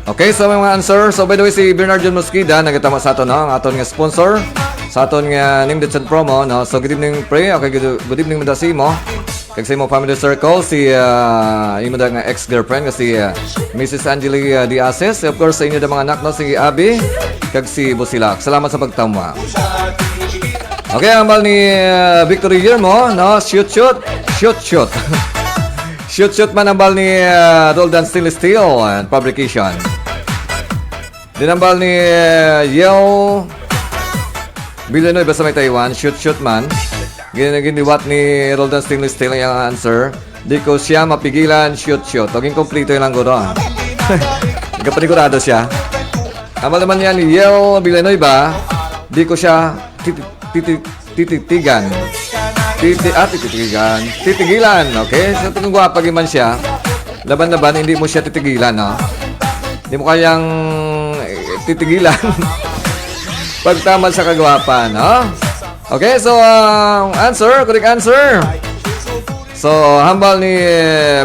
Okay, so may mga answer. So by the way, si Bernard John Mosqueda nagatama sa ato, no? Ang aton nga sponsor sa aton nga Name the Tune promo, no? So good evening, pre. Okay, good evening madasi mo. Kag sa imong family circle, si imo da nga ex-girlfriend kasi Mrs. Angeli Diases. Of course, sa inyo da mga anak, no? Si Abby, kag si Busilak. Salamat sa pagtama. Okay, ang bal ni Victory Guillermo, no? Shoot. Shoot man ang bal ni Roldan Stainless Steel and Fabrication. Dinambal ni Yeo Bilenoy basta may Taiwan, shoot man. Giniwat ni Roldan Stainless Steel ang answer. Di ko siya mapigilan, shoot. Toging kompleto yung lang ko doon. Nagkapanigurado siya. Amal naman yan ni Yeo Bilenoy ba? Di ko siya titigilan. Titigilan, okay? So kung gwapag man siya, laban-laban, hindi mo siya titigilan, no? Hindi mo kayang titigilan. Pagtaman sa kagwapan, no? Okay, so correct answer. So, hambal ni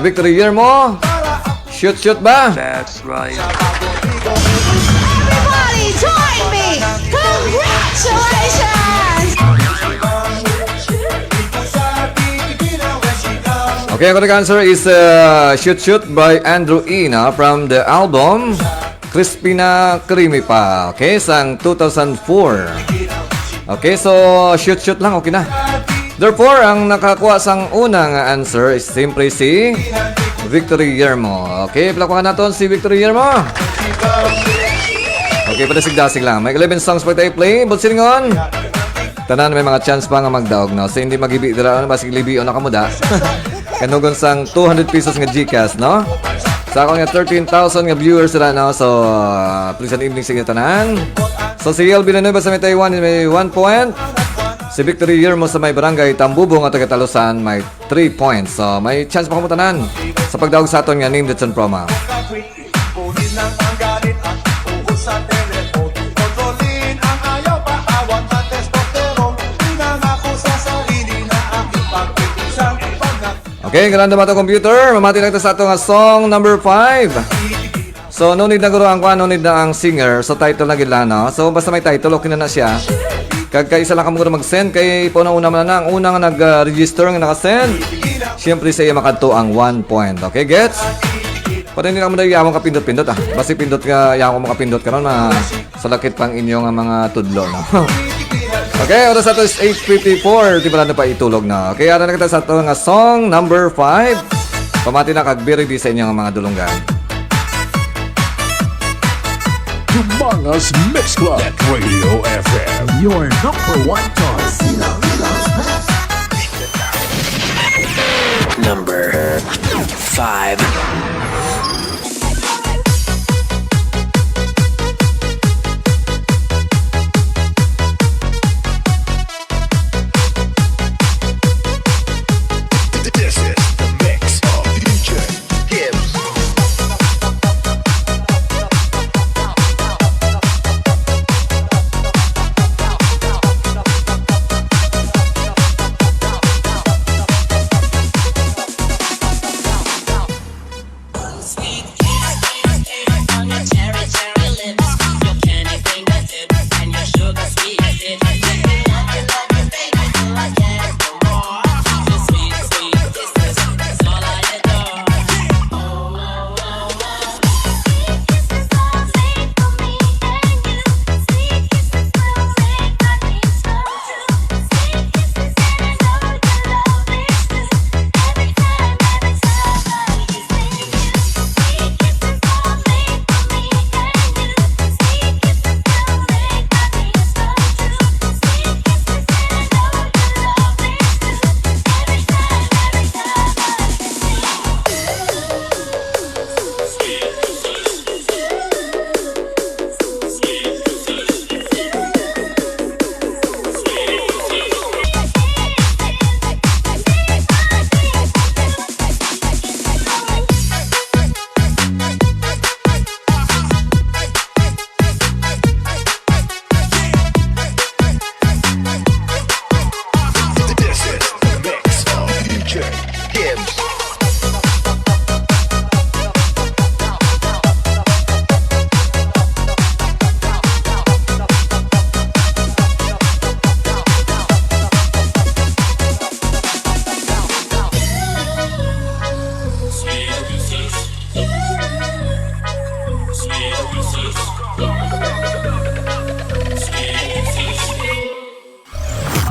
Victory Guillermo. Shoot ba? That's right. Everybody join me! Congratulations! Okay, correct answer is Shoot by Andrew E. From the album Crispina Creamy pa. Okay, sang 2004. Okay, so shoot lang, okay na. Therefore, ang nakakuha sang unang answer is simply si Victory Guillermo. Okay, palakuhan natin si Victory Guillermo. Okay, padasig-dasig lang. May 11 songs pa tayo play. Bulsilingon. Tanan may mga chance pa nga magdaog, no? So, hindi magibi dira, basig libi o nakamuda. Kanugon sang 200 pesos nga GCash, no? Sa ako nga 13,000 nga viewers sila, no? So, please an evening sa inyo tanan. So, si Yel Villanueva sa may Taiwan may 1 point. Si Victory Guillermo sa may Barangay Tambubo nga taga-Talusan may 3 points. So, may chance pa kamo tanan sa pagdaog sa aton nga Name the Tune promo. Okay, ganda ba ito computer? Mamati lang ito sa ito nga song number 5. So, no need na guro ang no need na ang singer. So, title na gila, no? So, basta may title, okay na siya. Kag isa lang ka muna mag-send. Kay po na una na ang unang nag-register nga naka-send. Siyempre sa iyo makadto ang 1 point. Okay, gets? Pwede nila mo na yamang kapindot-pindot, ah. Basta pindot ka, yamang makapindot ka ron, salakit pang inyong mga tudlo, no? Okay, oras ato is 8:54. Di ba na pa itulog na? Okay, ano na kita sa ito nga song number 5. Pamati na kagbiri di sa inyong mga dulunggan. Humongous Mix Club at Radio FM. Your number one choice. Number 5. This is the mix of DJ Gibbs.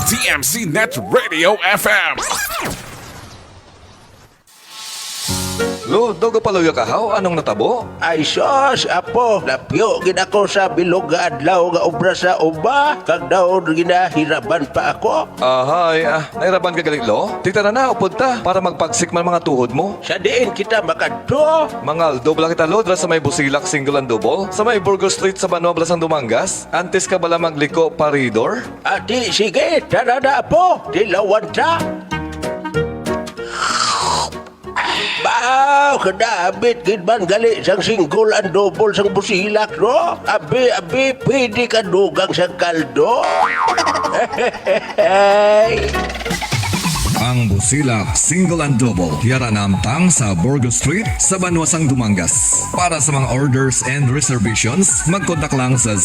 TMC Net Radio FM. Lo, dogo paloyo kahaw, anong natabo? Ay sos, apo, napyo gid ako sa bilog nga adlaw nga obra sa uba, kag daw ginahiraban pa ako. Ahay, nahirapan ka galing lo? Tita na upod ta, para magpagsik man mga tuhod mo. Sa diin kita makadto. Mangal, dobla kita lo, dra sa may Busilak single and double, sa may Burgos Street sa Banwa, Blasang Dumangas. Antes ka bala magliko paridor? Ati, sige, tara na apo, dilawan ta. Bao, kadabit gid man gali sang single and double sang Busilak, no? Abi, pwede ka dugang sa kaldo. Ang Busilak Single and Double Yara namtang sa Burgos Street sa Banwasang Dumangas. Para sa mga orders and reservations, mag-contact lang sa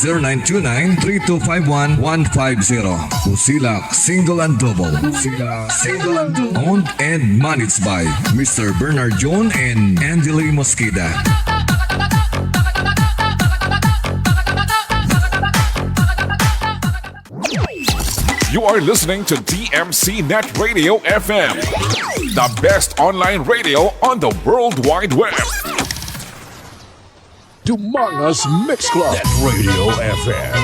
0929-3251-150. Busilak Single and Double. Busilak Single and Double. Owned and managed by Mr. Bernard John and Angeli Mosqueda. You are listening to TMC Net Radio FM, the best online radio on the World Wide Web. Humongous Mix Club at Radio FM.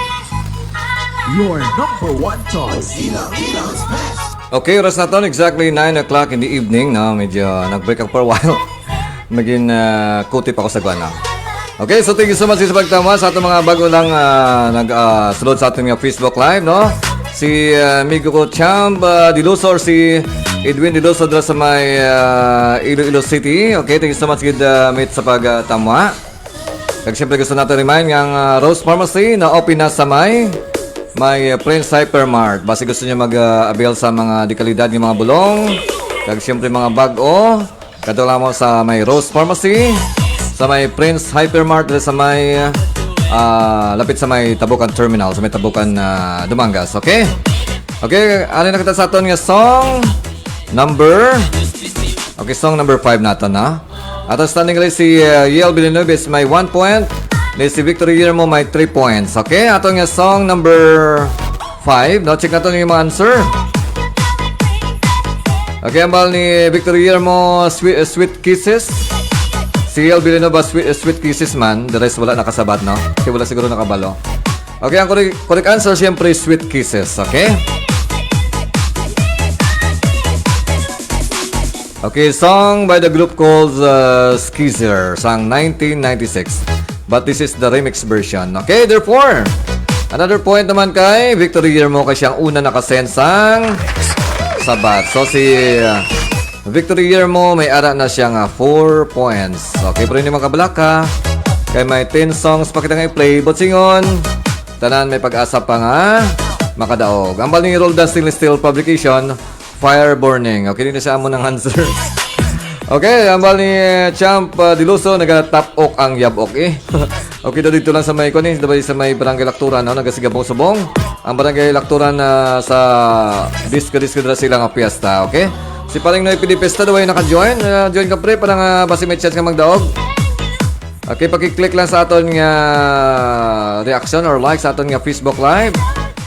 Your number one choice. Okay, oras na to, exactly 9 o'clock in the evening. No? Medyo nag-break up for a while. Maging kutip ako sa guwana. Okay, so thank you so much sa pagtama sa ating mga bago lang nag-sunod sa ating Facebook Live, no? Si amigo ko Champ Diloso or si Edwin Diloso dra sa may Iloilo City. Okay, thank you so much good mate sa pagtama. Kag siyempre gusto natin remind ng Rose Pharmacy na open na sa may Prince Hypermart. Basta gusto niyo mag-avail sa mga dekalidad ng mga bulong. Kag siyempre mga bag-o. Katulad mo sa may Rose Pharmacy, sa may Prince Hypermart, sa may lapit sa may Tabukan Terminal, sa may Tabukan Dumangas, okay? Okay, ano na kita sa aton nga song number song number 5 nato na. Ato standing rin si Yel Villeneuve may 1 point, si Victory Year mo may 3 points, okay? Ato nga song number 5. No, check na to yung mga answer. Okay, ang bal ni Victor Guillermo, Sweet Kisses. Si El Villanova, Sweet Kisses man. The rest wala nakasabat, no? Kasi wala siguro nakabalo. Okay, ang correct answer, siyempre, Sweet Kisses. Okay? Okay, song by the group called Skizzer, song 1996. But this is the remix version. Okay, therefore, another point naman kay Victor Guillermo kasi siyang una nakasend sang sabat. So si Victor Guillermo may ara na siyang 4 points. Okay, pero hindi makabalaka. Kaya may 10 songs pa kita nga i-play. But singon, tanan may pag-asa pa nga makadaog. Ang baling Roldan Stainless Steel Publication, Fire Burning. Okay, hindi na siya mo ng answer. Okay, ang bal ni Champ Diluso, nag-top ok ang yabok eh. Okay, dito lang sa may kunin, diba sa may barangay Lakturan, no? Nagasigabong-subong. Ang barangay Lakturan sa disco dira sila nga piyesta, okay? Si paring Noy PD Pesta daw ay naka-join. Join ka pre, parang basi may chance ka magdaog. Okay, paki-click lang sa aton nga reaction or like sa aton nga Facebook Live.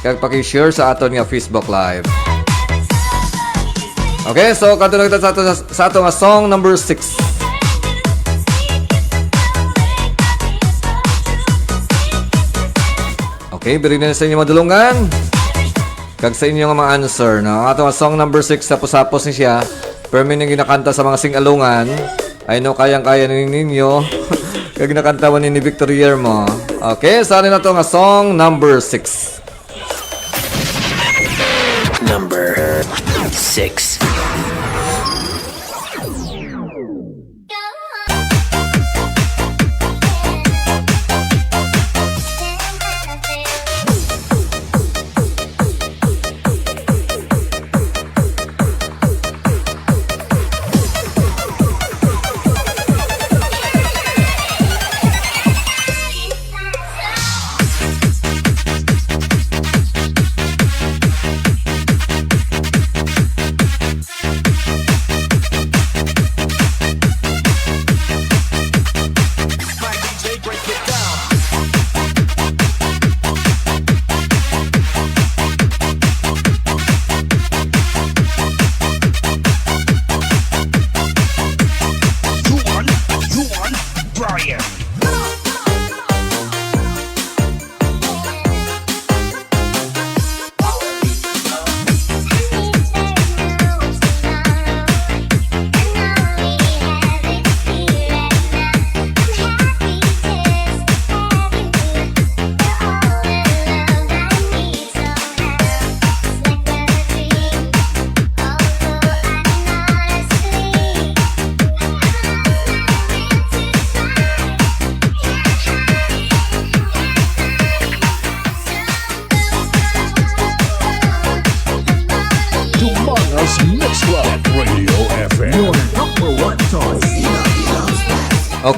Kaya paki-share sa aton nga Facebook Live. Okay, so katulad sa ato nga song number 6. Okay, biri na sa inyo madulungan. Kag sa inyo nga mga answer, no? Ang ato nga song number 6, tapos-tapos ni siya. Pero may nang ginakanta sa mga sing-alungan. I know kayang-kaya ninyo. Kag ginakanta man ni Victor Guillermo. Okay, sa atin na to nga song number 6. Number 6.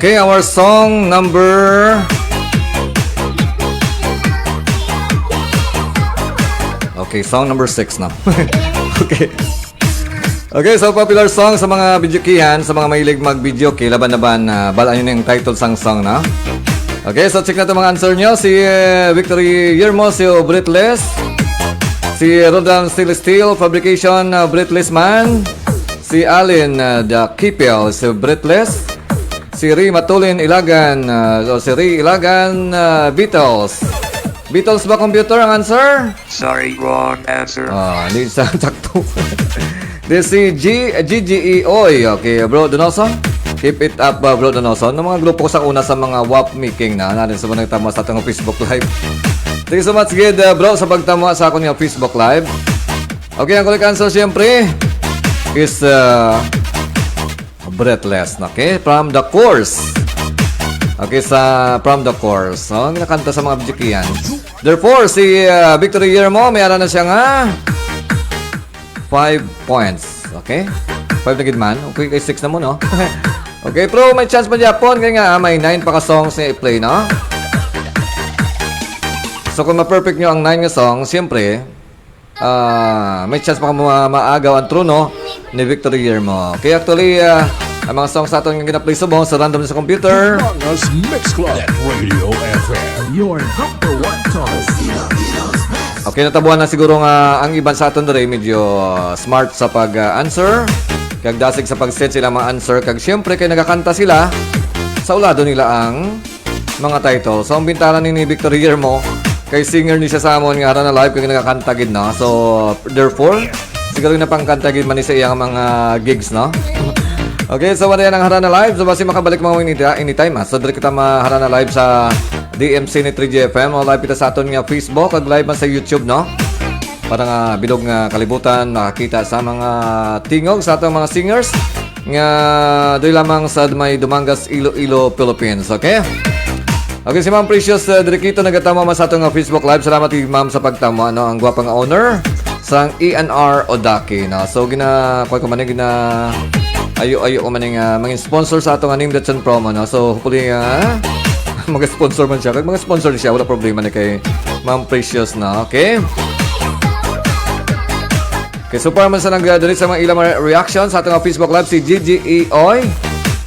Okay, our song number... Okay, song number 6 na. Okay. Okay, so popular song sa mga videokihan, sa mga mahilig mag-videoki, laban-laban, balaan yun yung title sang song na. Okay, so check na ito mga answer nyo. Si Victory Yermo, si Breathless. Si Rodan Steel Fabrication, Breathless Man. Si Allen, The Kipel, si Breathless. Si Ri Matulin Ilagan, si Ri Ilagan, Beatles. Beatles ba computer ang answer? Sorry, wrong answer. Hindi sa takto. This si GGE Oy. Okay, bro Donoso. Keep it up, bro Donoso. Ng mga grupo ko sa una sa mga WAP making na natin sa mga nagtama sa atong Facebook Live. Thank you so much, good bro, sa pagtama sa akong Facebook Live. Okay, ang correct answer siyempre is Breathless, okay? From the Course. Okay, From the Course. So, ang nakanta sa mga bijikian. Therefore, si Victory Guillermo, may ara na siya nga 5 points. Okay? 5 na gidman. Okay, kay 6 na mo, no? Okay, pero may chance pa Japon. Kaya nga, may 9 pa ka songs na i-play, no? So, kung ma-perfect nyo ang 9 nga songs, siyempre, may chance pa ka maagaw ang trono ni Victor Guillermo. Okay, actually, ang mga songs natin yung gina-play sa buong sa random sa computer. Dono's Mix Club at Radio FM, your number one choice. Okay, natabuhan na siguro nga ang iban sa aton dere medyo smart sa pag-answer. Kag dasig sa pag-set sila mga answer. Kag syempre kay nagakanta sila, sa ulado nila ang mga title. So, ang bintana ni Victor Guillermo, kay singer ni siya sa amon nga na live kag nagakanta gid no. So, therefore, siguro na pangkanta gid man ni sa iyang mga gigs no. Okay, so wala yan ang Harana Live. So, basi makabalik mo anytime ha. So, dali kita Harana Live sa DMC ni 3GFM. O live kita sa aton nga Facebook. Kag live man sa YouTube, no? Para nga bilog nga kalibutan nakakita sa mga tingog sa atong mga singers nga doy lamang sa may Dumangas, Iloilo, Philippines. Okay? Okay, si Ma'am Precious Direkito nagatama man sa atong nga Facebook Live. Salamat Ma'am sa pagtama. Ano, ang gwapang owner sang ENR Odaki. No? So, kuha ko man ayo ko man mga sponsor sa atong name that's on promo no. So hopefully mag-sponsor man siya. Kag mga sponsor siya wala problema na kay Ma'am Precious na. Okay? Okay, so para man sa nag-donate sa mga ilang reaction sa atong Facebook Live si GGE Oy.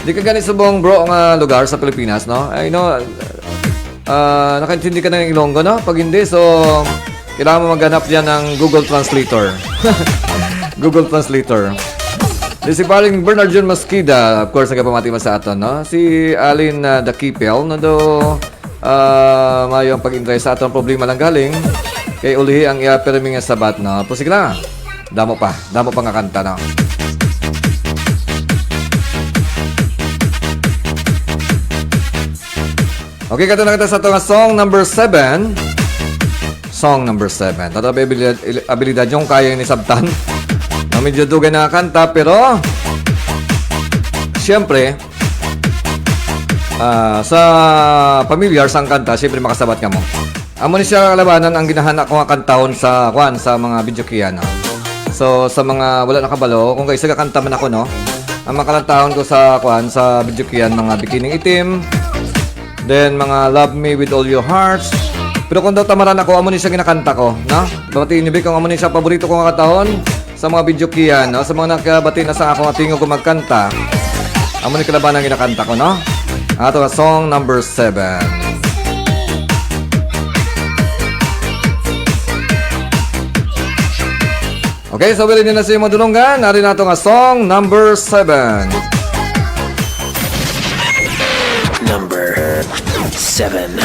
Di ka ganit subong bro nga lugar sa Pilipinas no. I know nakaintindi ka ng Ilonggo no. Pag hindi so kailangan mo maghanap diyan ng Google Translator. Google Translator. Si paring Bernard John Masquida, of course, nagpamati man sa aton, no? Si Alin Dakipel, no do, mayong pag-intry sa aton problema lang galing. Kay ulihi ang iya-permi nga sabat, no? Pusig na, damo pa nga kanta, no? Okay, kato na kita sa itong song number 7. Song number 7. Tato abilidad yung kaya ni Sabtan. Medyo dugay na kanta pero siyempre sa familiar sang kanta siyempre makasabat ka mo. Amo ni siya kalabanan ang ginahanak ko nga kantahon sa mga video kiyan. So sa mga wala nakabalo kung kaysa kakanta man ako no. Ang makalantahon ko sa sa video kiyan mga Bikining Itim. Then mga Love Me With All Your Hearts. Pero kung daw tamaran ako amo ni siya ginakanta ko, no? Batiin niyo kung amo ni siya paborito ko nga katahon. Sa mga video kiyan, no? Sa mga nakabati na sa ako nga tingog ko magkanta. Amo ni kalaban ang ginakanta ko, no? Ato nga song number 7. Okay, so bilhin nyo na sa mga dununggan. Narin nato nga song number 7. Number 7.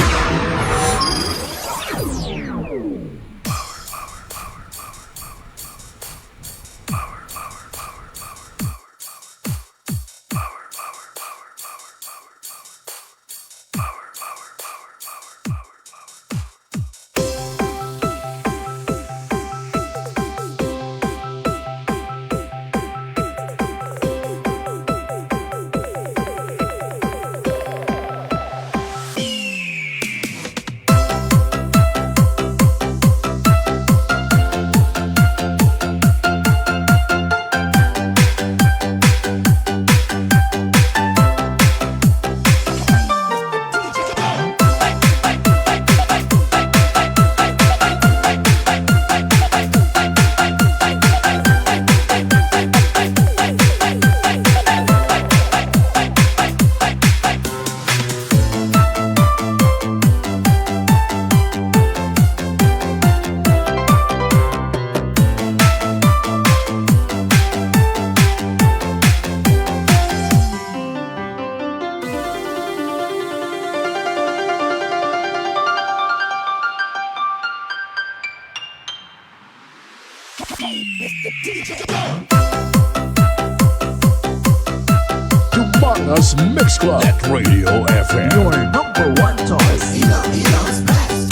Dumangas Mix Club at Radio FM. Your number one choice. Ilong's best.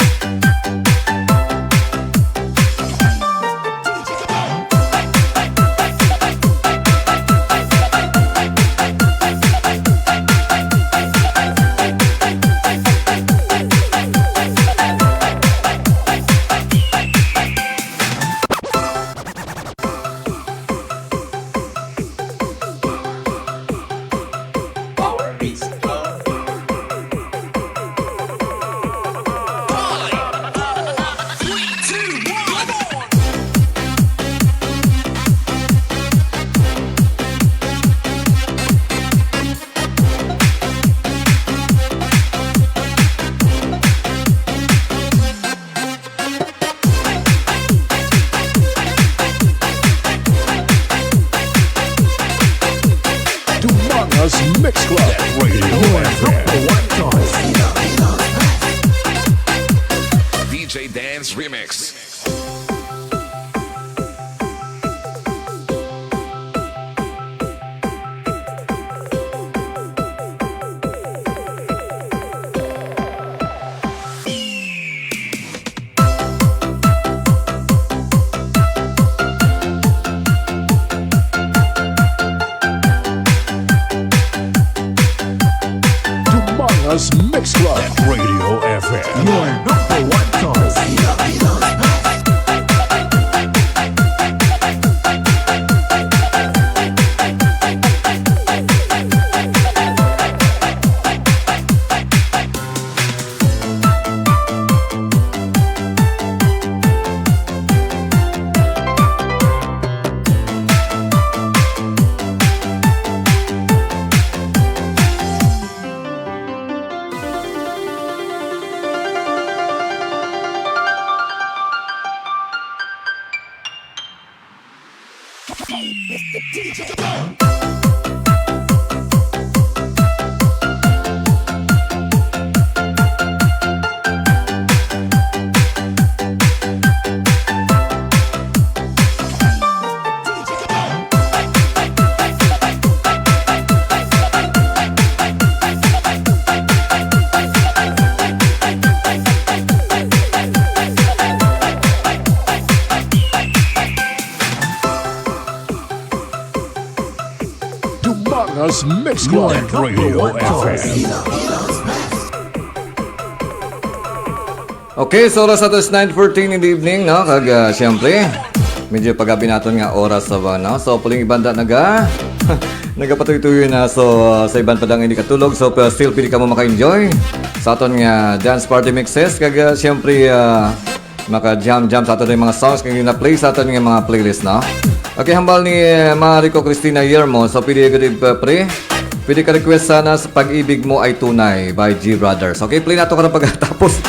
Tumbaga's Mix Club Radio FM. DJ Dance Remix. Tumbaga's Mix Club Radio FM. Your number one choice. Tumbaga's Mix Club Radio FM. Okay, so oras ato is 9:14 in the evening, no? Kag siyempre, medyo pagabi naton nga oras sa no? So puling ibanda nagapatuloy na sa iban padang hindi katulog. So still pili ka mo maka-enjoy sa aton nga dance party mixes. Kag siyempre maka-jam sa aton mga songs kag na-play sa aton nga mga playlist, no? Okay, hambal ni Marico Cristina Yermo. So pili pre. Pwede ka request sana sa Pag-ibig Mo Ay Tunay by G Brothers. Okay, play nato ka na pagkatapos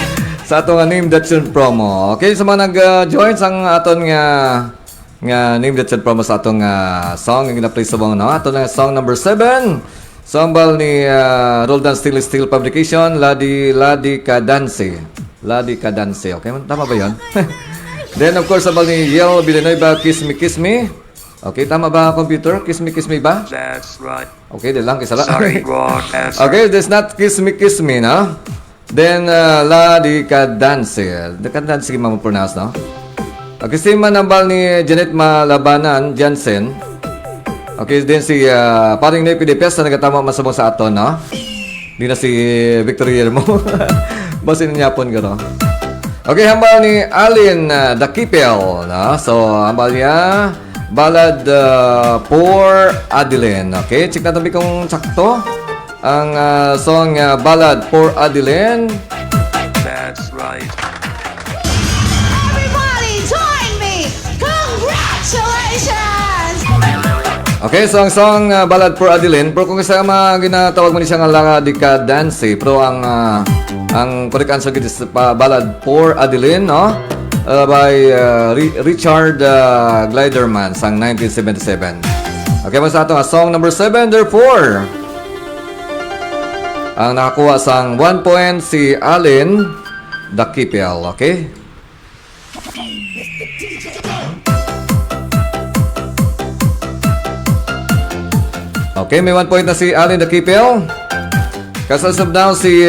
sa aton nga Name That Tune promo. Okay, sa mga nag-join sang aton nga Name That Tune promo sa aton song nga gina-play sa bang no. Aton nga song number 7. Sambal ni Roldan Steel Fabrication, Ladi Cadance. Okay, tama ba 'yon? Then of course sambal ni Yel Villanueva, Kiss Me. Okay, tama ba computer? Kiss me ba? That's right. Okay, di lang kisala. Sorry, wrong answer. Okay, that's not Kiss Me, no? Then, Ladi Cadance. The Cadance, sige pronounce, no? Okay, si manambal ni Janet Malabanan, Jansen. Okay, then si paring Nepi de Pias na nagatama masabong sa aton, no? Di na si Victor Yermo. Basin niya po no? Okay, hambal ni Alin Dakipel, no? So, hambal niya Ballad for Adeline. Okay, check natin kung sakto ang song Ballad for Adeline. That's right. Everybody join me! Congratulations! Okay, so ang song Ballad for Adeline, pero kung isa ginatawag mo ni siya nga Ladi Cadance, pero ang correct answer is Ballad for Adeline, no? By Richard Gliderman sang 1977. Okay, sa ato song number 7, therefore ang nakakuha sang 1 point si Alin Dakipel. Okay, okay, may 1 point na si Alin Dakipel. Kasusub daw si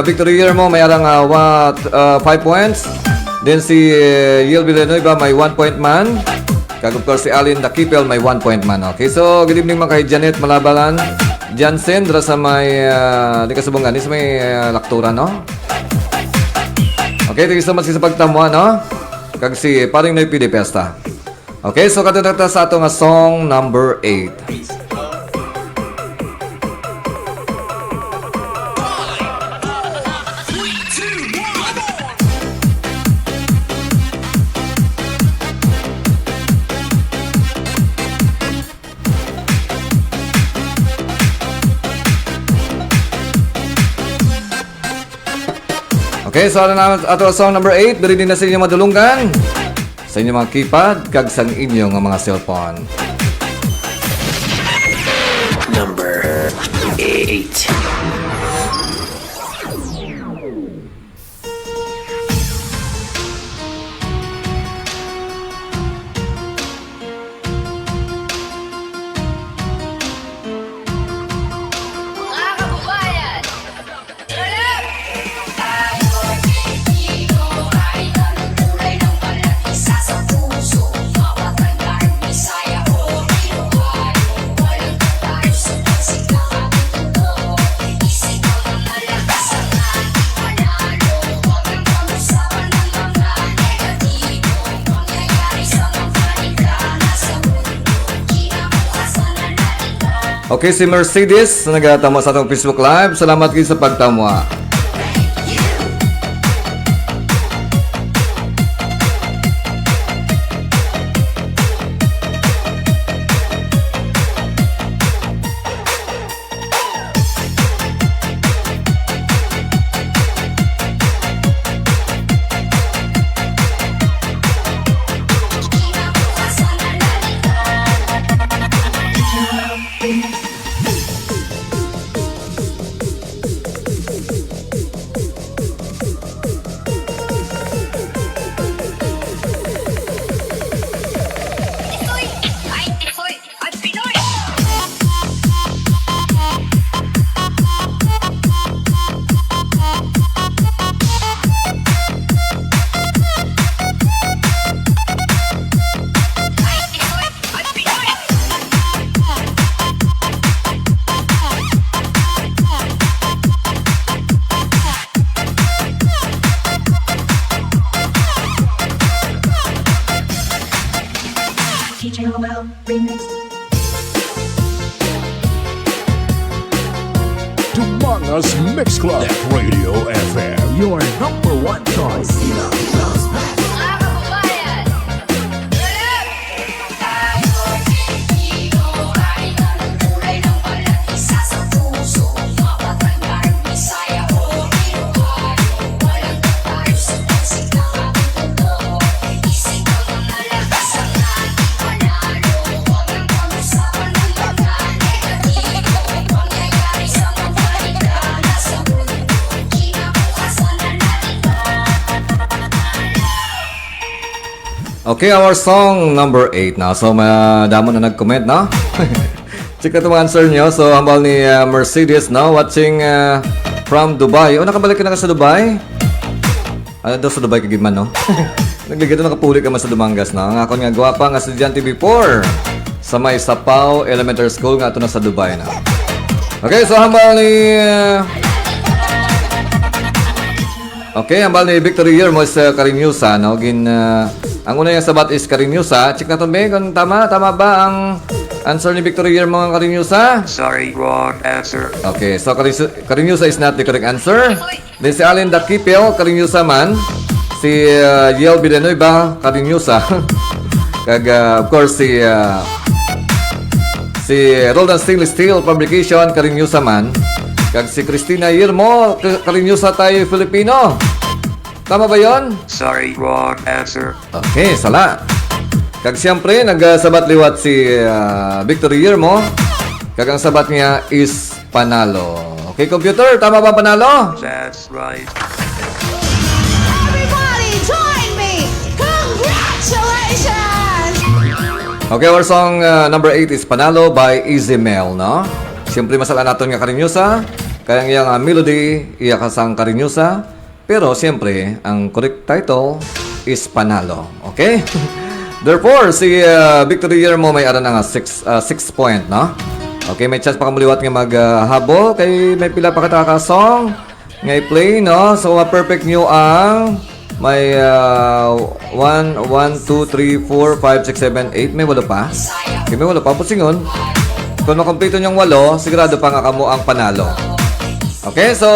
Victor Yermo may arang 5 points. Then si Yel Villanueva may 1 point man. Kag of course si Alin Dakipel may 1 point man. Okay, so good evening mga kay Janet Malabalan, Jansen, dra sa may di ka subungan sa may laktura, no? Okay, thank you so much sa pagtamwa, no? Kag si paring Nepi de Pesta. Okay, so katata sa ato nga song number 8. Okay, so ato song number 8, diri din na sa inyo madulungan sa inyong mga keypad kag sa inyong mga cellphone. Number 8. Okay, si Mercedes na nagatamo sa atong Facebook Live. Salamat kayo sa pagtamo. Dumangas Mix Club. That Radio FM. Your number one choice. Okay, our song number 8 na. So, madamo na nag-comment, no? Check na itong answer nyo. So, hambal ni Mercedes, no? Watching from Dubai. O, nakabalik ka na ka sa Dubai? Ano daw sa Dubai kagiman, no? Nagligado nakapuli ka man sa Dumangas, no? Ang akon nga gwapa nga estudyante before sa may Sapao Elementary School nga ito na sa Dubai, no? Okay, so hambal ni... Okay, hambal ni Victory Year mo sa Karinyusa, no? Ang una yung sabat is Karinyusa. Check natin ba kung tama ba ang answer ni Victory Year mga Karinyusa? Sorry, wrong answer. Okay, so Karinyusa is not the correct answer. Then si Allen Dakipel, Karinyusa man. Si Yel Bidenoy ba, Karinyusa. Of course, si Roldan Stainless Steel Fabrication, Karinyusa man. Kag si Christina Yermo, Karinyusa tayo Filipino. Tama ba yon? Sorry, wrong answer. Okay, sala. Kag siyempre, nagsabat liwat si Victory Yermo. Kag ang sabat niya is panalo. Okay, computer, tama ba panalo? That's right. Everybody join me! Congratulations! Okay, our song number 8 is Panalo by Easy Mel, no? Siyempre, masala natin nga Karinyusa. Kaya ang iyang melody, iya kasang Karinyusa. Pero siyempre, ang correct title is Panalo. Okay? Therefore, si Victory Year mo may ara na nga 6 point, no? Okay, may chance pa kamuliwat nga maghabol. Kay may pila pa kita ka-song nga i-play, no? So, perfect nyo ang may 1, 2, 3, 4, 5, 6, 7, 8. May wala pa. Okay, may wala pa. Pusingon. Kung makomplito nyong 8, sigurado pa nga kamo ang panalo. Okay, so...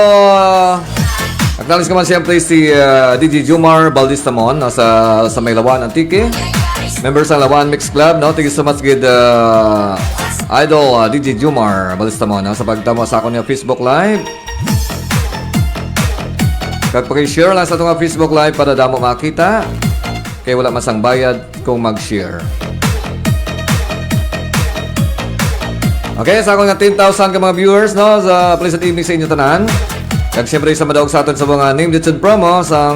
Acknowledge naman siyempre si DJ Jumar Baldistamon sa may Lawan Antique. Members ng Lawan Mix Club, no? Thank you so much good idol DJ Jumar Baldistamon sa pagtamo sa akong Facebook Live. Kag paki-share lang sa itong Facebook Live para damo makita. Kaya wala masang bayad kung mag-share. Okay, sa akong nga 10,000 ka mga viewers, no? Sa pleasant evening sa inyo tanan. Kag siyempre sa madawag sa aton sa mga name dates and promo sa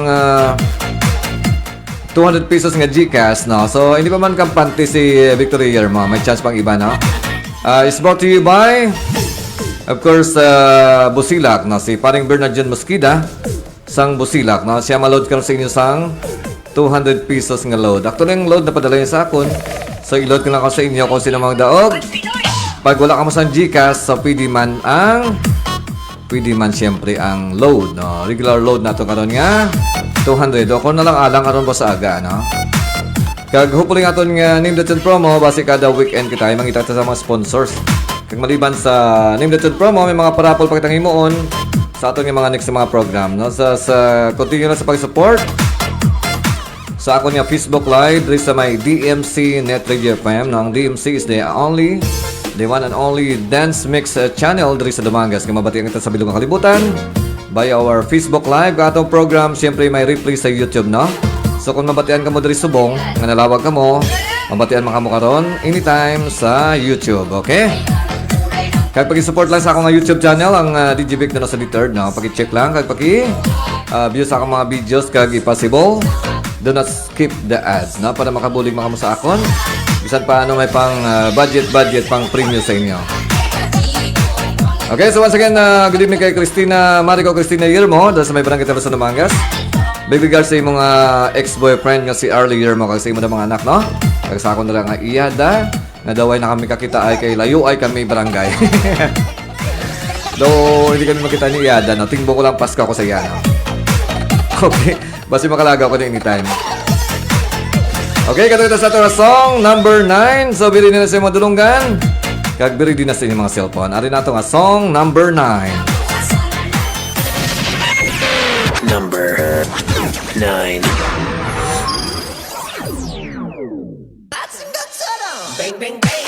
200 pesos nga GCash, no? So, hindi pa man kampante si V.3 mo. May chance pang iba, no? It's brought to you by, of course, Busilak, no? Si paring Bernard John Mosquida, sang Busilak, no? Siya ma-load karon sa inyo sang 200 pesos nga load. Actually, yung load na padala niya sa akon. So, i-load ko lang ako sa inyo kung sino mga daog. Pag wala ka mo sa GCash, so pwede man siyempre ang load, no? Regular load na ito karon nga 200. O kung na lang alang karon ba sa aga, no? Kag hopefully nga ito nga name that promo, base kada weekend kita ay mangita sa mga sponsors. Kag maliban sa name that promo, may mga parapol pa kitang himuon sa aton nga mga next mga program, no? Sa continue na sa pag-support sa ako nga Facebook Live diri sa may DMC Net Radio FM, no? Ang DMC is the one and only dance mix channel diri sa Dumangas. Kaya mabatian kita sa bilog ng kalibutan by our Facebook Live. Atong program, siyempre may replay sa YouTube, no? So kung mabatian ka mo diri subong, nga nalawag ka mo, mabatian mo karon anytime sa YouTube, okay? Kaya pag-support lang sa akong YouTube channel, ang DJ Vic Donoso the 3rd, no? Pag-check lang, kaya view sa akong mga videos, kag possible, do not skip the ads, no? Para makabulig mo sa akon. Bisan paano may pang budget pang premium sa inyo. Okay, so once again, good evening kay Marico Cristina Yermo, dahil sa may barangay Talos sa Dumangas. Baby girl sa imong ex-boyfriend nga si Arlie Yermo, kag sa imong mga anak, no? Kag sa akon na lang nga iyada, na daway na kami kakita ay kay layo ay kami barangay. Though hindi kami makita ni iyada, no? Tingbo ko lang Pasko ko sa iya, no? Okay, basi makalagaw ko na anytime. Okay, katulad sa ito na song number 9. So, biri na sa mga dulunggan. Kag biri din na sa inyong mga cellphone. Ari na ito nga song number 9. Number 9. Bang, bang, bang.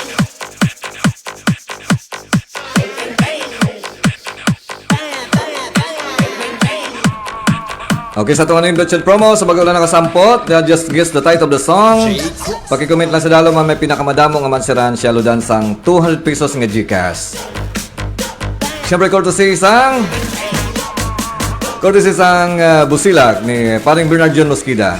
Okay, sa tuwa na yung Dutch promo, sa bago lang nakasampot, just guess the title of the song. Paki-comment lang sa dalo man may pinakamadamo nga mansiran siya ludan sang 200 pesos nga GCash. Siyempre, courtesy sang Busilak ni paring Bernard John Mosquida.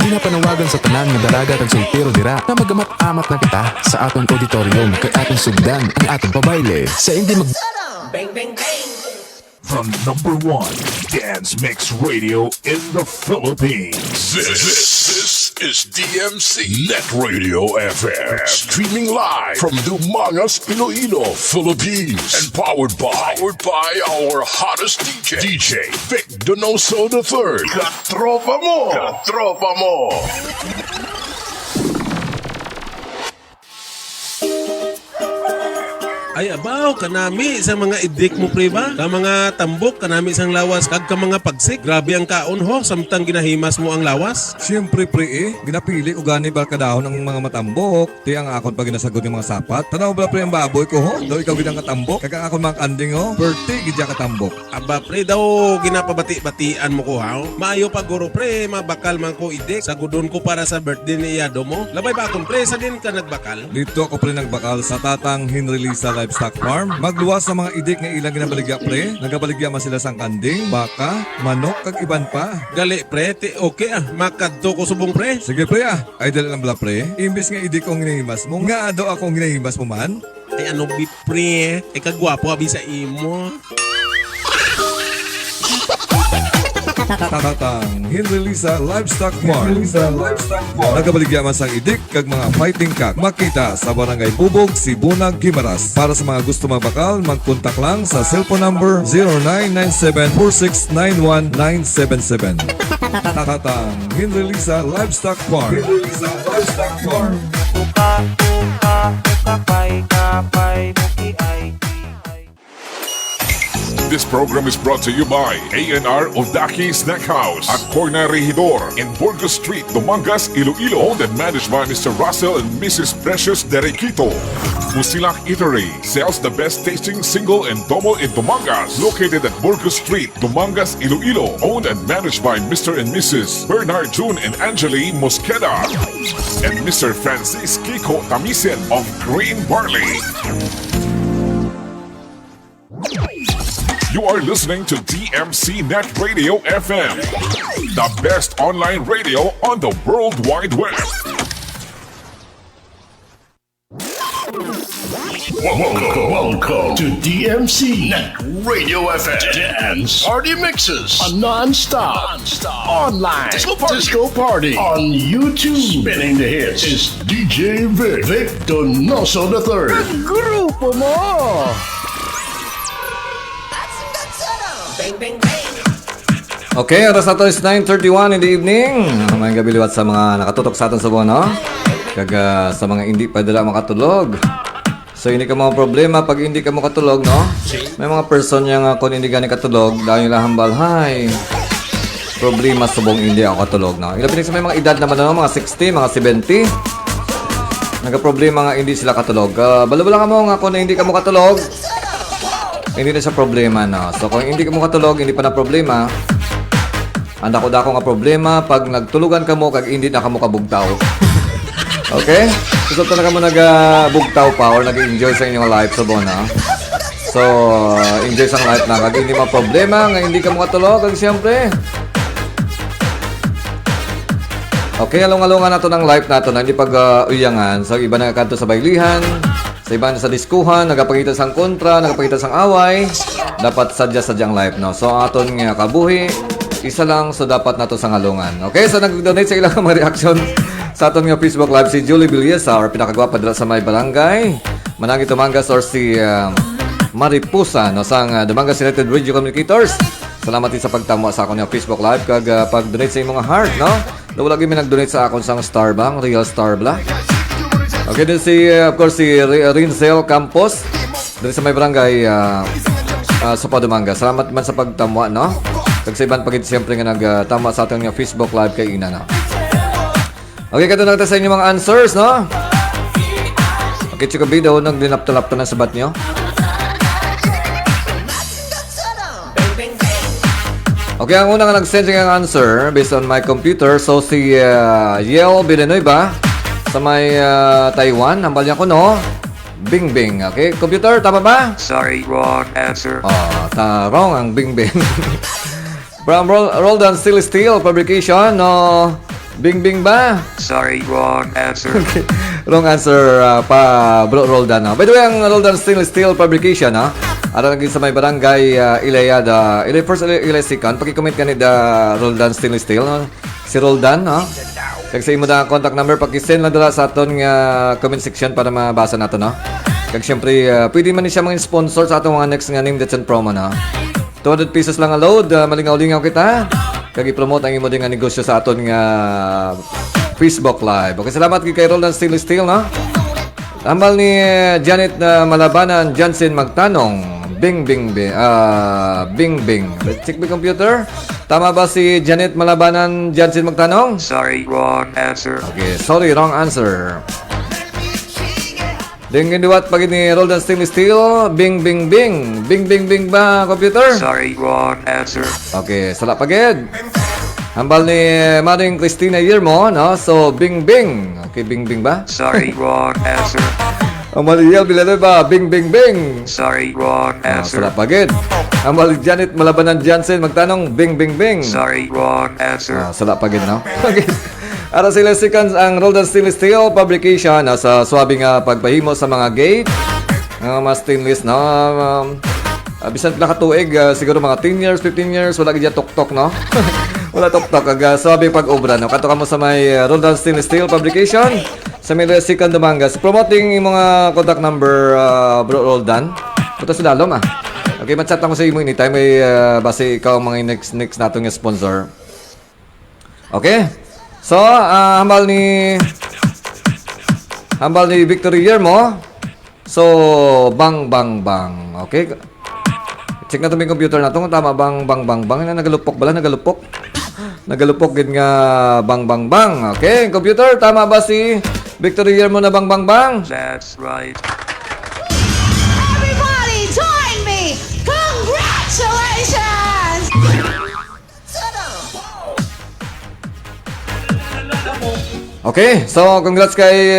Pinapanawagan sa tanan nga dalaga kag soltero dira na magamat-amat na kita sa atong auditorium kay atong sugdan ang atong pabayle sa hindi mag Bang, bang, bang. From number 1 dance mix radio in the Philippines. This is DMC Net Radio FM. Streaming live from Dumangas, Iloilo, Philippines. And powered by our hottest DJ Vic Donoso III. Katropa mo! Katropa mo! Ay abaw kanami sa mga idik mo pre ba? Ka mga tambok kanami isang lawas kag ka mga pagsik. Grabe ang kaon ho samtang ginahimas mo ang lawas. Siyempre pre ginapili ko gani barkadahon ng mga matambok. Ti ang akon pag ginasagot ng mga sapat. Tanaw ba pre ang baboy ko ho? Daw ikaw gidang katambok. Kag ang akon mga kanding ho. Perti gidya katambok. Aba pre daw ginapabati-batian mo ko ha. Maayo pa guro pre mabakal man ko idik. Sagudon ko para sa birthday ni Iyado mo. Labay ba akon pre sa din ka nagbakal? Dito ako pre nagbakal sa tatang Hinrelisa Livestock Farm. Magluwas sa mga idik nga ilang ginabaligya pre. Nagabaligya man sila sang kanding, baka, manok kag iban pa. Gali pre, okay makadto ko subong pre. Sige pre ay dala lang bala pre. Imbis nga idik kong ginahimas mo, nga ado akong ginahimas mo man. Ay ano bi pre, kagwapo abi sa imo. Tatang Hinrelisa Livestock Farm. Nagabaligya man sang idik kag mga fighting cock. Makita sa Barangay Bubog, Sibunag, Gimaras. Para sa mga gusto magbakal, mag-contact lang sa cellphone number 0997-4691977. Tatang Hinrelisa Livestock Farm. This program is brought to you by A&R Odaki Snack House at Corner Regidor in Burgos Street, Dumangas, Iloilo. Owned and managed by Mr. Russell and Mrs. Precious Derequito. Musilak Eatery sells the best tasting single and double in Dumangas. Located at Burgos Street, Dumangas, Iloilo. Owned and managed by Mr. and Mrs. Bernard June and Angeli Mosqueda. And Mr. Francis Kiko Tamisen of Green Barley. You are listening to DMC Net Radio FM, the best online radio on the World Wide Web. Welcome to DMC Net Radio FM Dance Party Mixes, a non-stop online disco party on YouTube. Spinning the hits is DJ Vic Donoso III. Grupo mo! Okay, oras na to is 9:31 in the evening. May gabi liwat sa mga nakatutok sa aton sa buwan, no? Kag sa mga hindi pa dala makatulog. So hindi ka mga problema pag hindi ka makatulog, no? May mga person yang kung hindi gani katulog, dahil nila hambal, hay. Problema subong hindi ako katulog, no? Ilabi sa may mga edad naman, no? Mga 60, mga 70. Nagka-problema nga hindi sila katulog. Balabala ka mo nga kung hindi ka makatulog. Hindi na siya problema, no? So, kung hindi ka mo katulog, hindi pa na problema. Anda ko nga problema pag nagtulugan ka mo, kag hindi na ka mo kabugtaw. Okay? So, talaga mo nag-bugtaw pa or nag-enjoy sa inyong life sa bona. So, enjoy sa life na. Kag hindi mo problema, nga hindi ka mo katulog, kag siyempre. Okay, along-alongan na to ng life na to na hindi pag-uyangan. So, iba na kanto sa baylihan. Sa iba na sa diskuhan, nagapakita sang kontra, nagapakita sang away, dapat sadya-sadyang life, no? So, aton nga kabuhi, isa lang, so dapat na to sang alungan. Okay, so nag-donate sa ilang mga reaction sa aton nga Facebook Live si Julie Villesa, or pinakagwapa dala sa may barangay, Manangi Tumangas, or si Maripusa, no? Sang Dumangas United Radio Communicators. Salamat din sa pagtamo sa akong nga Facebook Live, kag pag-donate sa inyong mga heart, no? Lalo lagi may nag-donate sa akong sang Starbang, Real Starbla. Okay, din si, of course, si Rincel Campos. Din sa may barangay sa Padumanga. Salamat man sa pagtamwa, no? Kag sa iban pagit siyempre nga nagtama sa ating Facebook Live kay Ina, no? Okay, kato natin sa inyong mga answers, no? Okay, chika video, nagdinaptalapta na sabat nyo. Okay, ang unang nag-send ng answer based on my computer. So, si Yel Villanueva sa may Taiwan. Hambal niya ko, no? Bing Bing. Okay, computer, tama ba? Sorry, wrong answer. Wrong ang Bing Bing. From Roldan Steel Fabrication, no? Bing Bing ba? Sorry, wrong answer. Okay. Wrong answer pa bro Roldan. By the way, ang Roldan Steel Fabrication, ara naging sa may barangay Ilayada. Ilay first, Ilay second. Pag-comment ka ni Roldan Steel. Si Roldan, kag sa imo da contact number, pag-send lang dala sa aton nga comment section para mabasa nato, no? Kag syempre, pwede man ni siya mga sponsor sa atong mga next nga name, dates and promo, no? 200 pesos lang ang load, malingaw-lingaw kita. Kag i-promote ang imo din nga negosyo sa aton nga Facebook Live. Okay, salamat kay Roldan Steel, no? Tambal ni Janet Malabanan Johnson magtanong. Bing Bing. Let's check the computer. Tama ba si Janet Malabanan Johnson magtanong? Sorry, wrong answer. Okay, sorry, wrong answer. Dingin diwat pag ni Roldan Steel. Bing Bing ba, computer? Sorry, wrong answer. Okay, sala pagid. Hambal ni Maring Christina Yermo, no? So, Bing Bing. Okay, Bing ba? Sorry, wrong answer. Hambal ni Yel Villanueva, Bing. Sorry, wrong answer. Sala pagid. Hambal ni Janet Malabanan Johnson magtanong, Bing. Sorry, wrong answer. Sala pagid, no? Okay. Ara sila seconds ang Roldan Steel Fabrication sa swabing pagpahimo sa mga gate. Mga stainless, no? Bisan pala katuig, siguro mga 10 years, 15 years, wala gidya tok-tok, no? Wala tok-tok, swabing pag-obra, no? Kato ka mo sa may Roldan Steel Fabrication sa may second Dumangas. Promoting yung mga contact number, bro Roldan. Puto sa lalom, Okay, matchat lang ko sa imo anytime. May base ikaw ang mga next natong sponsor. Okay? So, hambal ni Victory Yermo. So, bang. Okay? Check na ito may computer na ito. Tama, bang. Nagalupok bala? Nagalupok din nga bang. Okay, computer, tama ba si Victory Yermo na bang? That's right. Everybody join me! Congratulations! Okay, so congrats kay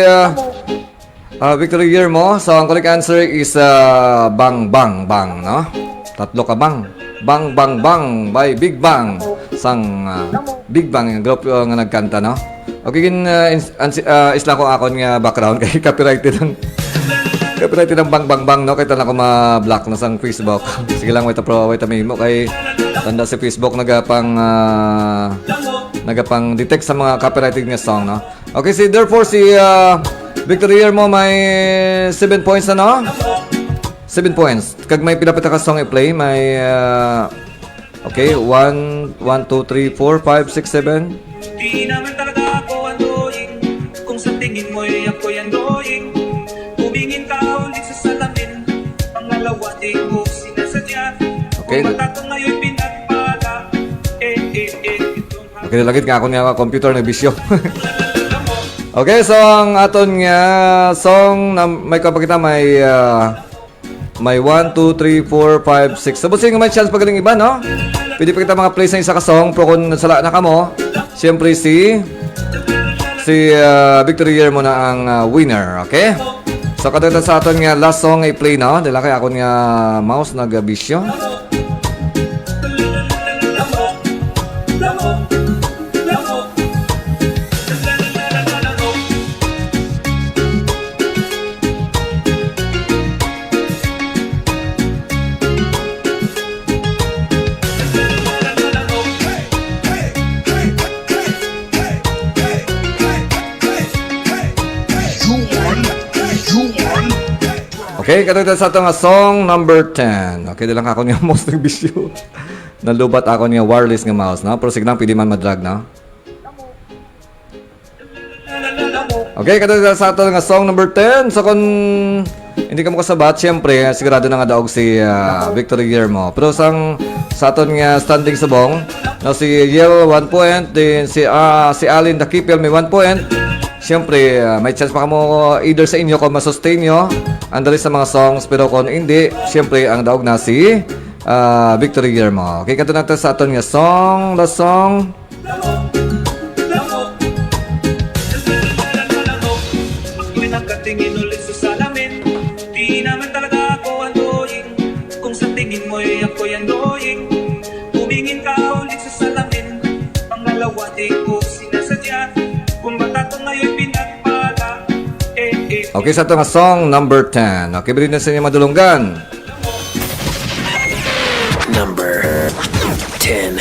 Victory Yermo. So, ang correct answer is bang, no? Tatlo ka bang. Bang by Big Bang. Sang Big Bang, yung group nga nagkanta, no? Okay, isla ko akon nga background kay copyrighted ng bang, no? Kaya na ko ma-block na sang Facebook. Sige lang, wait may mo kay tanda si Facebook nagapang detect sa mga copyrighted nga song, no? Okay, therefore si Victory Yermo may 7 points na, no? 7 points. Kag may pinapita ka song i-play, may okay, 1, 2, 3, 4, 5, 6, 7. Di naman talaga ako annoying. Kung sa tingin mo'y ako'y annoying. Tumingin ka ulit sa salamin. Pangalawa di ko sinasadya. Okay. Kung mata ko ngayon'y pinagpala. Okay, lagit nga ako nga computer na bisyo. Okay, so ang aton nga song na may kapakita may 1, 2, 3, 4, 5, 6. Sabot nga may chance pagaling iba, no? Pwede pa kita mga plays na isa ka song, pero kung nasala na ka mo, siyempre si Victory Yermo na ang winner, okay? So katulad sa aton nga last song ay play, no? Dila kay ako nga mouse nagabisyo. Okay, katulad sa ito nga song number 10. Okay, dilang ako niya mouse ng bisyo. Nalubat ako niya wireless nga mouse, no? Pero sige lang, pwede man madrag, no? Okay, katulad sa ito nga song number 10. So kung hindi ka mo kasabat, syempre, sigurado na nga daog si Victory Yermo. Pero sa aton nga standing subong, no, si Yel 1 point, din si Alin Dakipel may 1 point. Siyempre, may chance pa mo either sa inyo kung masustain nyo ang dali sa mga songs, pero kung hindi, siyempre ang daog na si Victory Guillermo. Okay, kato natin sa aton nga song, the song. Nagkatingin ulit sa salamin. Di naman talaga ako andoyin. Kung sa tingin mo'y ako'y andoyin. Tumingin ka ulit sa salamin. Pangalawa di ko sinasadya. Kung bata ko ngayon'y pinagpala. Okay, sa ito nga song, number 10. Okay, bilhin na sa inyo madulunggan. Number 10.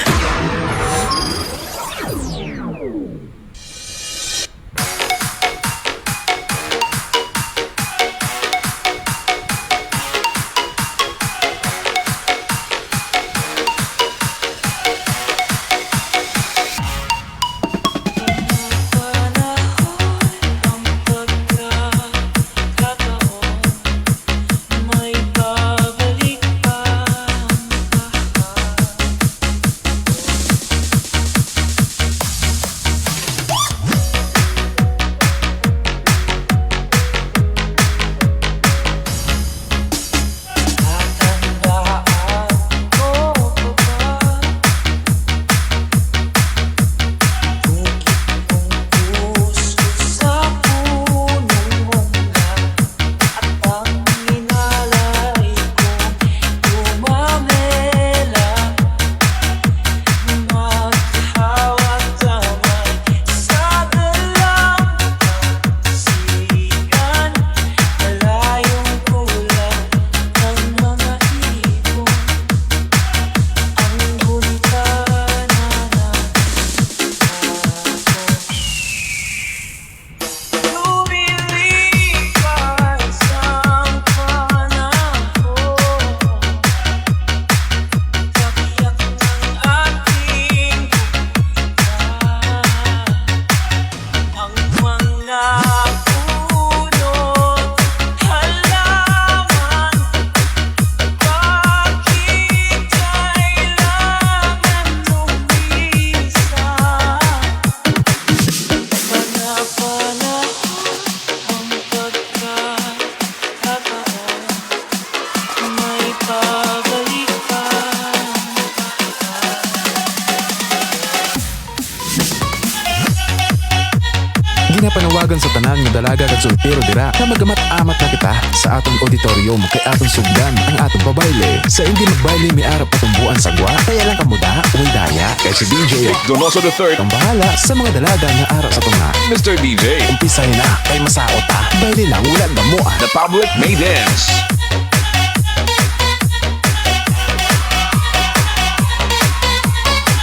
Ginapanawagan sa tanan nga dalaga kag soltero dira na magamat-amat na kita sa atong auditorium kay atong sugdan ang atong pabayle. Sa hindi magbayle mi arap patumbuan sagwa, kaya lang kamuda uy daya kay si DJ Donoso the third. Ang bahala sa mga dalaga nga arap sa tunga. Mr. DJ. Umpisay na kay masao ta. Bayle lang wala damo. The public may dance.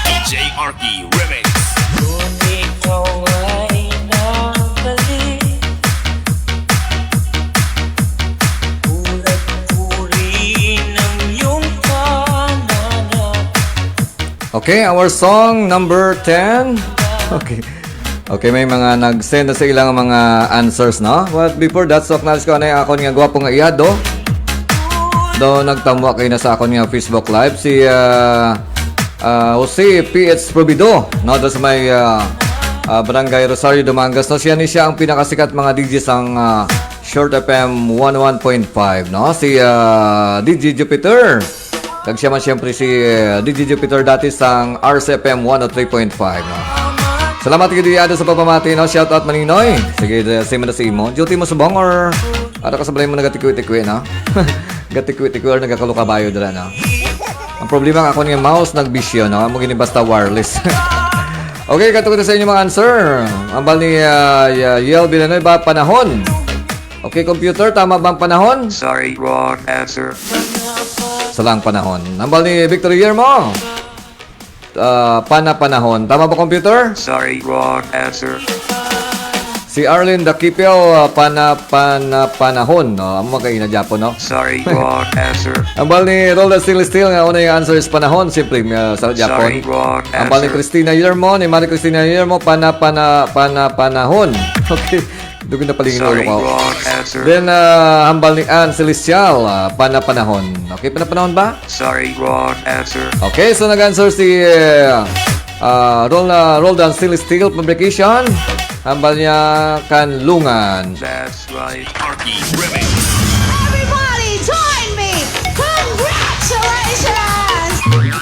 DJ Arky Remix. Okay, our song number 10. Okay. Okay, may mga nag-send na sa ilang mga answers, no? But before that, so acknowledge ko na yung akon nga gwapo nga iyado. Do nagtamwa kayo na sa akon nga Facebook Live. Si Jose PH Probido, no? Do sa may Barangay Rosario, Dumangas. No? Siya ang pinakasikat mga DJs ang Short FM 101.5, no? Si DJ Jupiter. Kag siya man siyempre si DJ Jupiter dati sa RCFM 103.5, no? Salamat kayo diyado sa pagpamati, no? Shout out Maninoy. Sige, say mo na si Imo. Duty mo subong or para ka sablay mo nagatikwi-tikwi, no? Gatikwi-tikwi or nagakalukabayo dala, no? Ang problema ako niya mouse nagbisyo, no? Mo gini basta wireless. Okay, katuko na sa inyo mga answer. Ang bal ni Yel Vilanoy ba panahon? Okay, computer, tama bang panahon? Sorry, wrong answer. Salang panahon. Nambal ni Victor Guillermo. Panahon. Tama ba, computer? Sorry, wrong answer. Si Arlene Dakipel, panahon. No? Ang mga kaina Japon, no? Sorry, wrong answer. Nambal ni Rolda Still, nga una yung answer is panahon. Siyempre, sa Japon. Sorry, wrong answer. Nambal ni Christina Guillermo, ni Marie Christina Guillermo, panahon. Okay. Dugin na palingin ulo ko. Then, hambal ni Ann Celestial, panahon. Okay, panahon ba? Sorry, wrong answer. Okay, so nag-answer si Roldan Celestial Publication. Hambal niya Kanlungan. That's right. Everybody join me! Congratulations!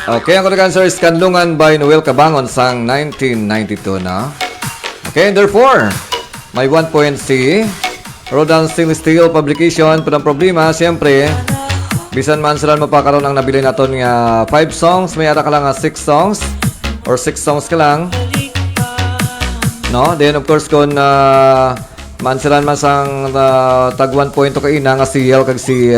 Okay, ang correct answer is Kanlungan by Noel Cabangon sang 1992 na. Okay, therefore, may 1 point si Rodan Stainless Steel Publication. Pero ang problema, siyempre, bisan man sila mapakaroon ang nabili natin nga 5 songs, may ara ka lang 6 songs or 6 songs ka lang. No? Then, of course, kung mansilan man sang tag 1 point to kaina nga si Yel kag si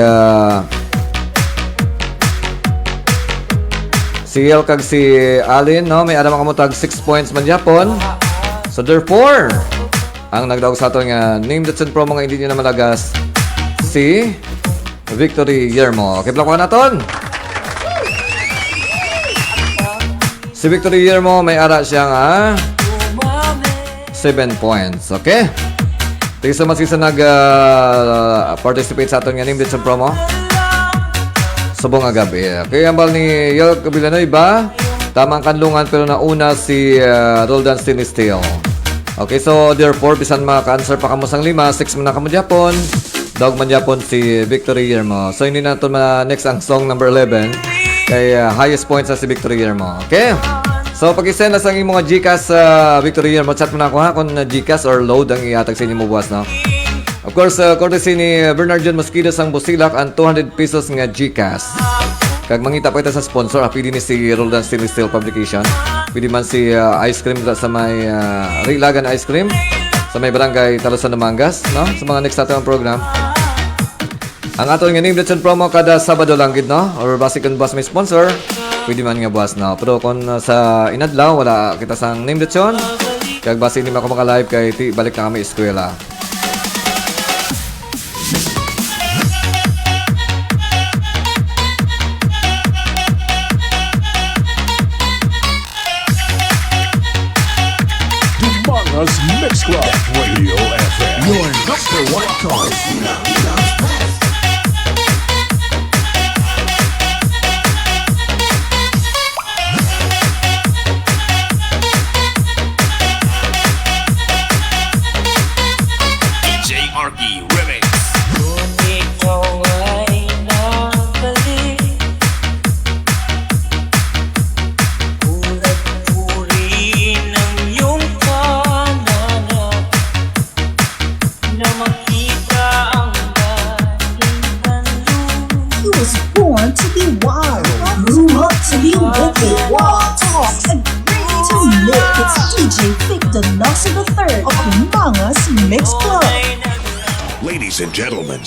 Yel kag si Alin, no? May adam mo tag 6 points man Japon. So therefore, ang nagdaog sa ato nga name that pro mga hindi nyo na malagas si V.3 Yermo. Okay, block naton. Si V.3 Yermo may ara siya nga 7 points. Okay? Thank you so much sa nag-participate sa aton nga name that promo. Subong nga gabi. Okay, ang bal ni Yel Villanueva. Tamang kanlungan pero nauna si Roldan Stainless Steel. Okay, so therefore, bisan maka-answer pa kamo sang 5, 6 man na kamo Japon. Dog man Japon si V.3 Yermo. So hindi na ito next ang song number 11. Kay highest points na si V.3 Yermo. Okay? So pag-isend na sa mga Gcash V.3 Yermo, chat mo na ako ha kung Gcash or load ang iatag sa inyo mo buwas, no? Of course, courtesy ni Bernard John Mosquito sang Busilak ang 200 pesos nga Gcash. Kag mangita pa ito sa sponsor, pwede ni si Roldan Stainless Steel Publication. Pwede man si ice cream sa may Rilagan Ice Cream sa may barangay Talusan Mangas, no? Sa mga next natin program. Ang ato nga name lesson promo kada Sabado lang gid, no? Or basic kung boss may sponsor, pwede man nga boss, no? Pero kung sa inadlaw wala kita sang name lesson, kag basic hindi man ako maka-live kay balik na kami eskwela. Us Mix Club Radio FM. Your number one choice. DJ Arky Remix. Donoso the third of Mangas Mix Club. Ladies and gentlemen,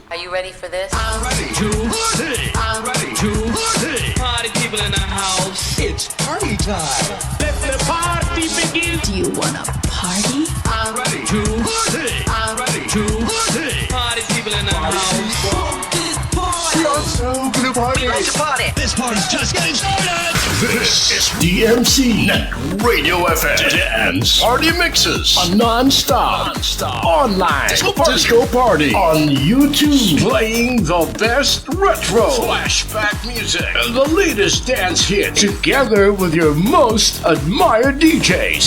Are you ready for this? I'm ready to sing. I'm ready to sing. Party people in the house. It's party time. Let the party begin. Do you wanna party? I'm ready to sing. I'm ready to sing. Party people in the house. You're so gonna party. This party's just getting started. This is DMC Net Radio FM Dance Party Mixes on Nonstop Online Disco Party on YouTube, playing the best retro flashback music and the latest dance hits together with your most admired DJ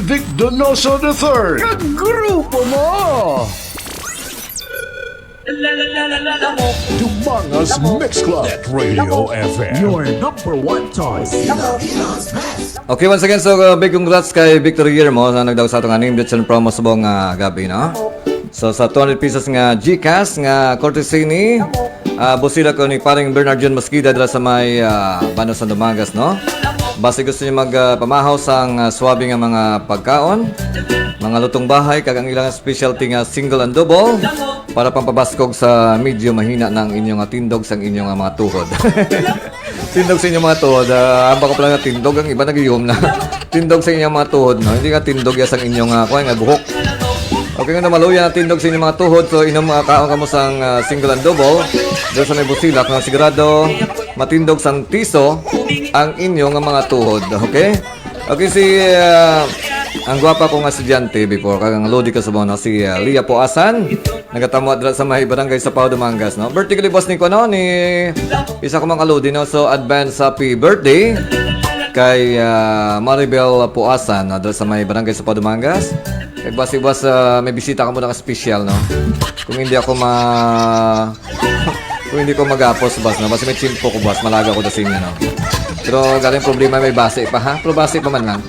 Vic Donoso III. Kagrupo mo! Dumangas Mix Club at Radio FM. Your number one choice. Okay, once again, so big congrats kay V.3 Yermo na nagdaw sa itong name lesson promo sa buong gabi, no? So sa 200 pesos nga Gcash nga courtesy ni busila ko ni paring Bernard John Mosquito dala sa may Bano San Dominguez, no? Basta gusto niyo magpamahaw sang swabe nga mga pagkaon, mga lutong bahay, kag ang ilang specialty nga single and double para pampabaskog sa medyo mahina ng inyong tindog sa inyong mga tuhod. Tindog sa inyong mga tuhod. Amba ko pala nga tindog, ang iba nag-iom na. Tindog sa inyong mga tuhod, no? Hindi nga tindog ya sa inyong nga buhok. Okay nga na maluya na tindog sa inyong mga tuhod, so inom kaon ka mo sang single and double. Doon sa may busilak, na sigurado matindog sang tiso ang inyong mga tuhod. Okay? Okay, si ang gwapa kong estudyante before kagang lodi ka sa bono si Lia Poasan nagatamo dra sa may barangay sa Pau Dumangas, no? Birthday ko boss ni ko, no, ni isa ko mga lodi, no? So advance happy birthday kay Maribel Poasan, no? Dra sa may barangay sa Pau Dumangas. Kay boss may bisita ka mo na special, no? Kung hindi ako kung hindi ko mag-apos boss, no? Basta may chimpo ko boss, malaga ko da sa inyo, no? Pero galing problema may base pa ha. Pero base pa man lang.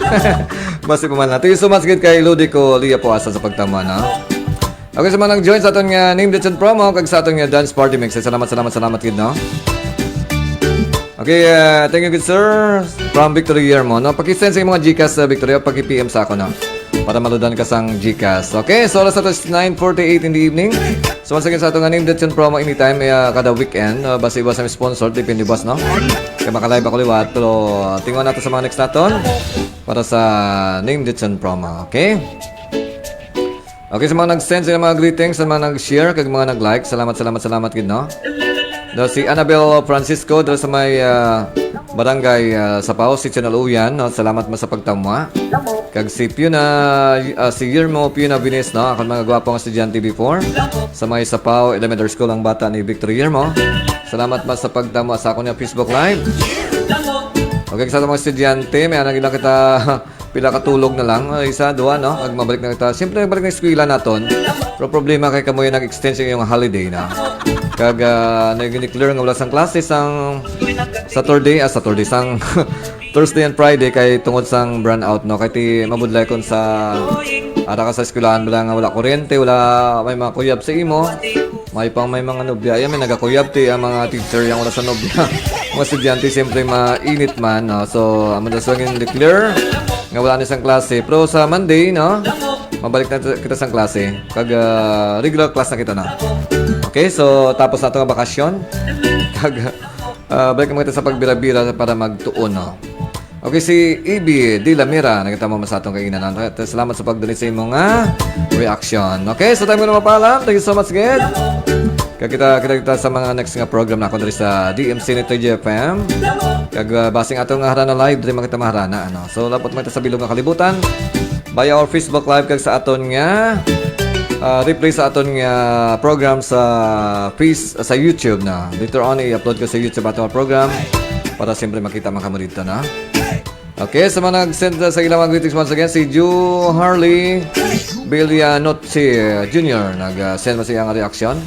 Base pa man lang. Thank you so much gid kay Ludico Lia po asa sa pagtama na. Okay, sa mga nag-join sa aton nga name dates and promo kag sa aton nga dance party mix. Salamat gid no. Okay, thank you good sir. From Victory Yermo, no? Paki-send sa mga Gcash sa Victory, paki-PM sa ako, no? Para maludan ka sang Gcash. Okay, so oras is 9:48 in the evening. So once again sa itong name dates and promo anytime, kada weekend. Basta iba sa sponsor, depende boss, no? Kaya makalive ako liwat. Pero tingnan natin sa mga next naton para sa name dates and promo. Okay? Okay, sa mga nag-send sa mga greetings, sa mga nag-share, kag mga nag-like. Salamat gid, no? No, si Annabel Francisco dito sa may barangay Sapao, si Chanaluyan, no? Salamat mo sa pagtamwa. Kag si Puna, si Yermo Puna Vines, no? Ako mga gwapong estudyante before. Sa may Sapao Elementary School ang bata ni Victor Yermo. Salamat mo sa pagtamwa sa ako niya Facebook Live. Okay, sa mga estudyante, may anang ilang kita pila katulog na lang. Isa, dua, no? Kag mabalik na kita. Siyempre, balik na eskwela naton. Pero problema kay kamoy nag-extension yung holiday na. Kag nag-declare nga wala sang klase sang Saturday sang Thursday and Friday kay tungod sang burnout no kay ti mabudlay kon sa ara ka sa eskwelahan wala kuryente, wala may mga kuyab sa imo. May mga nobya, may nagakuyab ti ang mga teacher yang wala sa nobya. Mga estudyante siyempre mainit man no. So amo na sang declare nga wala ni sang klase. Pero sa Monday no, mabalik na kita sang klase. Kag regular class na kita na. Okay, so tapos na itong bakasyon. Balik naman kita sa pagbira-bira para magtuon, no? Okay, si Ibi Di Lamira, nakita mo sa atong kainan. Salamat sa pagdali sa imong reaction. Okay, so tayo mo na mapaalam. Thank you so much, Ged. Kita sa mga next nga program na ako dali sa DMC Nito JFM. Kag basing atong harana live, dali makita maharana. Ano? So, lapot mo ito sa bilog nga kalibutan. Via our Facebook Live kag sa aton nga replay sa aton nga program sa sa YouTube na. Later on i-upload ko sa YouTube aton program para siyempre makita man kamo dito na. Okay, sa mga nag-send sa ilang mga greetings once again si Ju Harley Villanotsi Jr. nag-send mo siya ang reaction.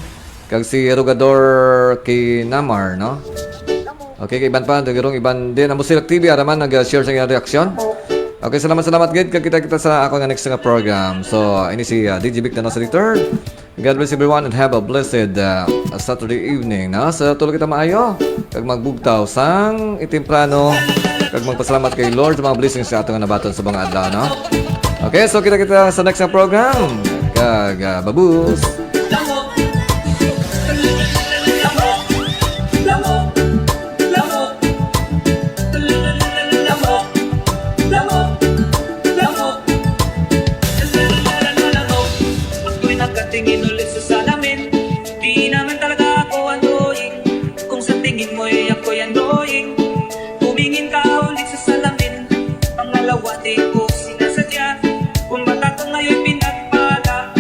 Kag si Rugador Kinamar, no? Okay, kay iban pa, iban din ang Music TV araman nag-share sa iyang reaction. Okay, salamat gid kag kita sa ako nga next nga program. So, ini si DJ Vic Donoso return. God bless everyone and have a blessed Saturday evening. Na sa tulog kita maayo kag magbugtaw sang itimprano kag magpasalamat kay Lord sa mga blessings sa ato nga nabaton sa mga adlaw, no? Okay, so kita sa next nga program. Kag babus. Tingin ulit sa salamin, di naman talaga ako annoying. Kung sa tingin mo'y ako'y annoying, tumingin ka ulit sa salamin. Pangalawa di ko sinasadya, kung bata ko ngayon'y pinagpala.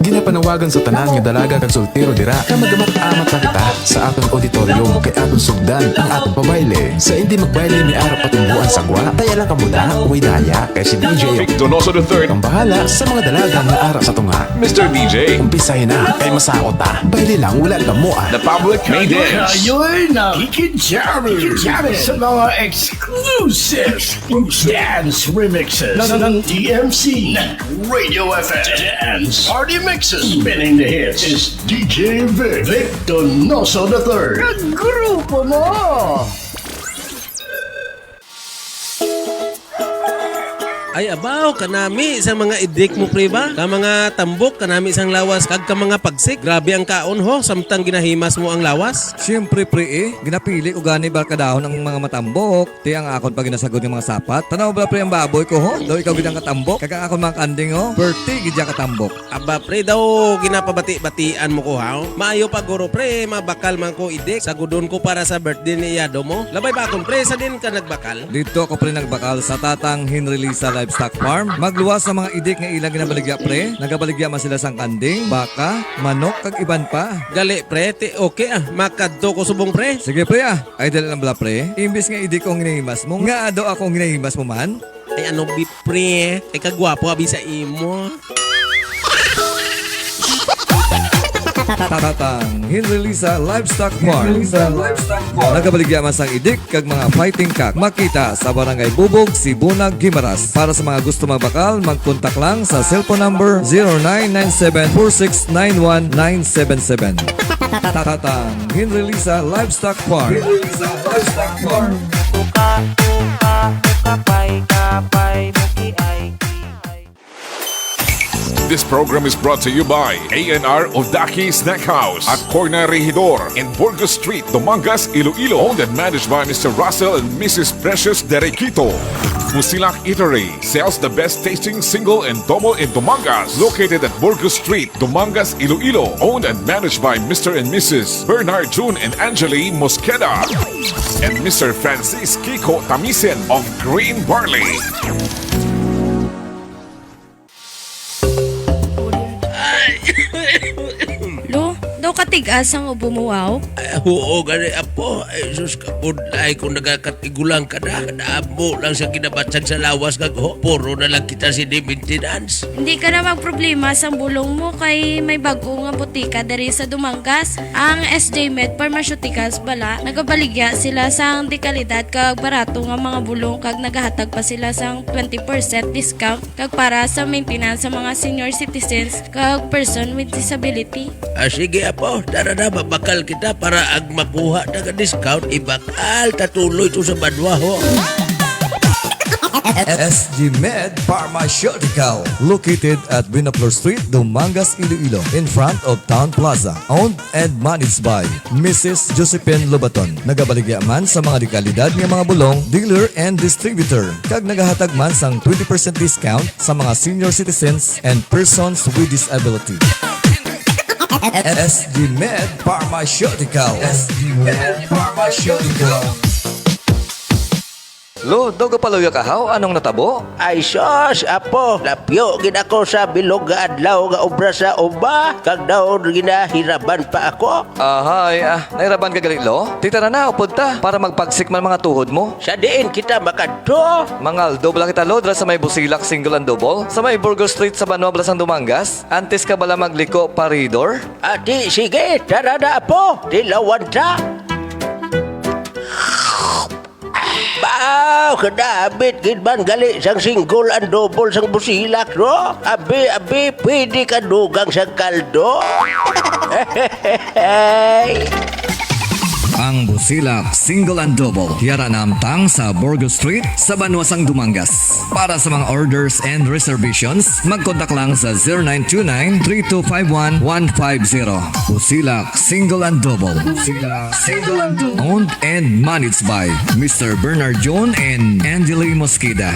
Ginapanawagan sa tanan nga dalaga kag soltero dira ka magamat-amat na kita sa aton auditorium kay aton sugdan ang aton pabayle. Sa hindi magbayle may arap patumbuan sagwa, kaya lang kamuda, way daya kay si DJ Donoso III. ang bahala sa mga dalaga nga arap sa tunga. Mr. DJ. Umpisahin na kay masakot ta. Bayle lang wala gamo ah. The public may dance. Kayo'y nakikijamin sa mga exclusive dance remixes ng DMC Radio FM Dance Party Mixes. Spinning the hits is DJ Vic Donoso III. Grupo mo! Ay abaw kanami sa mga idik mo pre ba? Ka mga tambok kanami isang lawas kag ka mga pagsik. Grabe ang kaon ho samtang ginahimas mo ang lawas. Siyempre pre ginapili ko gani barkadahon ang mga matambok. Ti ang akon pag ginasagod ng mga sapat. Tanaw ba pre ang baboy ko ho? Daw ikaw gidang katambok. Kag ang akon mga kanding ho. Perti gidya katambok. Aba pre daw ginapabati-batian mo ko ha. Maayo pa guro pre mabakal man ko idik. Sagudon ko para sa birthday ni Yado mo. Labay ba akon pre sa din ka nagbakal? Dito ako pre nagbakal sa tatang Hinrelisa Livestock Farm. Magluwas sa mga idik nga ilang ginabaligya pre. Nagabaligya man sila sang kanding, baka, manok kag iban pa. Gali pre, ti okay makadto ko subong pre. Sige pre ay dala lang bala pre. Imbis nga idik kong ginahimas mo, nga ado akong ginahimas mo man. Ay ano bi pre, ay kagwapo abi sa imo. Tatang Hinrelisa Livestock Farm. Nagabaligya man sang idik kag mga fighting cock. Makita sa Barangay Bubog, Sibunag, Gimaras. Para sa mga gusto magbakal, mag-contact lang sa cellphone number 0997-4691-977. Tatang Hinrelisa Livestock Farm. This program is brought to you by A&R Odaki Snack House at Corner Regidor in Burgos Street, Domangas, Iloilo. Owned and managed by Mr. Russell and Mrs. Precious Derequito. Musilak Eatery sells the best tasting single and double in Domangas. Located at Burgos Street, Domangas, Iloilo. Owned and managed by Mr. and Mrs. Bernard June and Angeli Mosqueda. And Mr. Francis Kiko Tamisen of Green Barley. Lo, daw katigas ang ubo mo wow? Ay, oo, gani apo. Ay, sus, kapudlay kung nagakatigulang ka na. Naamo lang sa kinabatsag sa lawas kag ho. Puro na lang kita si maintenance. Hindi ka na magproblema sa bulong mo kay may bago nga butika diri sa Dumangas. Ang SJ Med Pharmaceuticals bala, nagabaligya sila sang dekalidad kag barato nga mga bulong kag nagahatag pa sila sang 20% discount kag para sa maintenance sa mga senior citizens kag person with disability. Sige apo, tara na mabakal kita para ag makuha na ka-discount. Ibakal, tatuloy to sa banwa ho. SG Med Pharmaceutical, located at V.3 Street, Dumangas, Iloilo, in front of Town Plaza. Owned and managed by Mrs. Josephine Lobaton. Nagabaligya man sa mga dekalidad ng mga bulong, dealer and distributor. Kag nagahatag man sang 20% discount sa mga senior citizens and persons with disability. SG Med Pharmaceutical. SG Med Pharmaceutical. Lo, daw kapaloya ka haw? Anong natabo? Ay sos, apo, lapyo gid ako sa bilog nga adlaw nga obra sa uba. Kag daw ginahiraban pa ako. Ahay, nahiraban ka galit lo? Tita na upod ta para magpagsik man mga tuhod mo. Sa diin kita makadto. Mangal, double kita lo, dra sa may Busilak single and double. Sa may Burgos Street sa Banwa, Blasang Dumangas. Antes ka bala magliko paridor? Ati, sige, tara na apo, dilawan ta. Bao, kadabit gid man gali sang single and double sang busilak ro. Abi, pwede ka dugang sa kaldo. Ang Busilak Single and Double. Tiyara namtang sa Burgos Street sa Banwasang Dumangas. Para sa mga orders and reservations, mag-contact lang sa 0929-3251-150. Busilak Single and Double. Busilak Single and Double. Owned and managed by Mr. Bernard John and Angeli Mosqueda.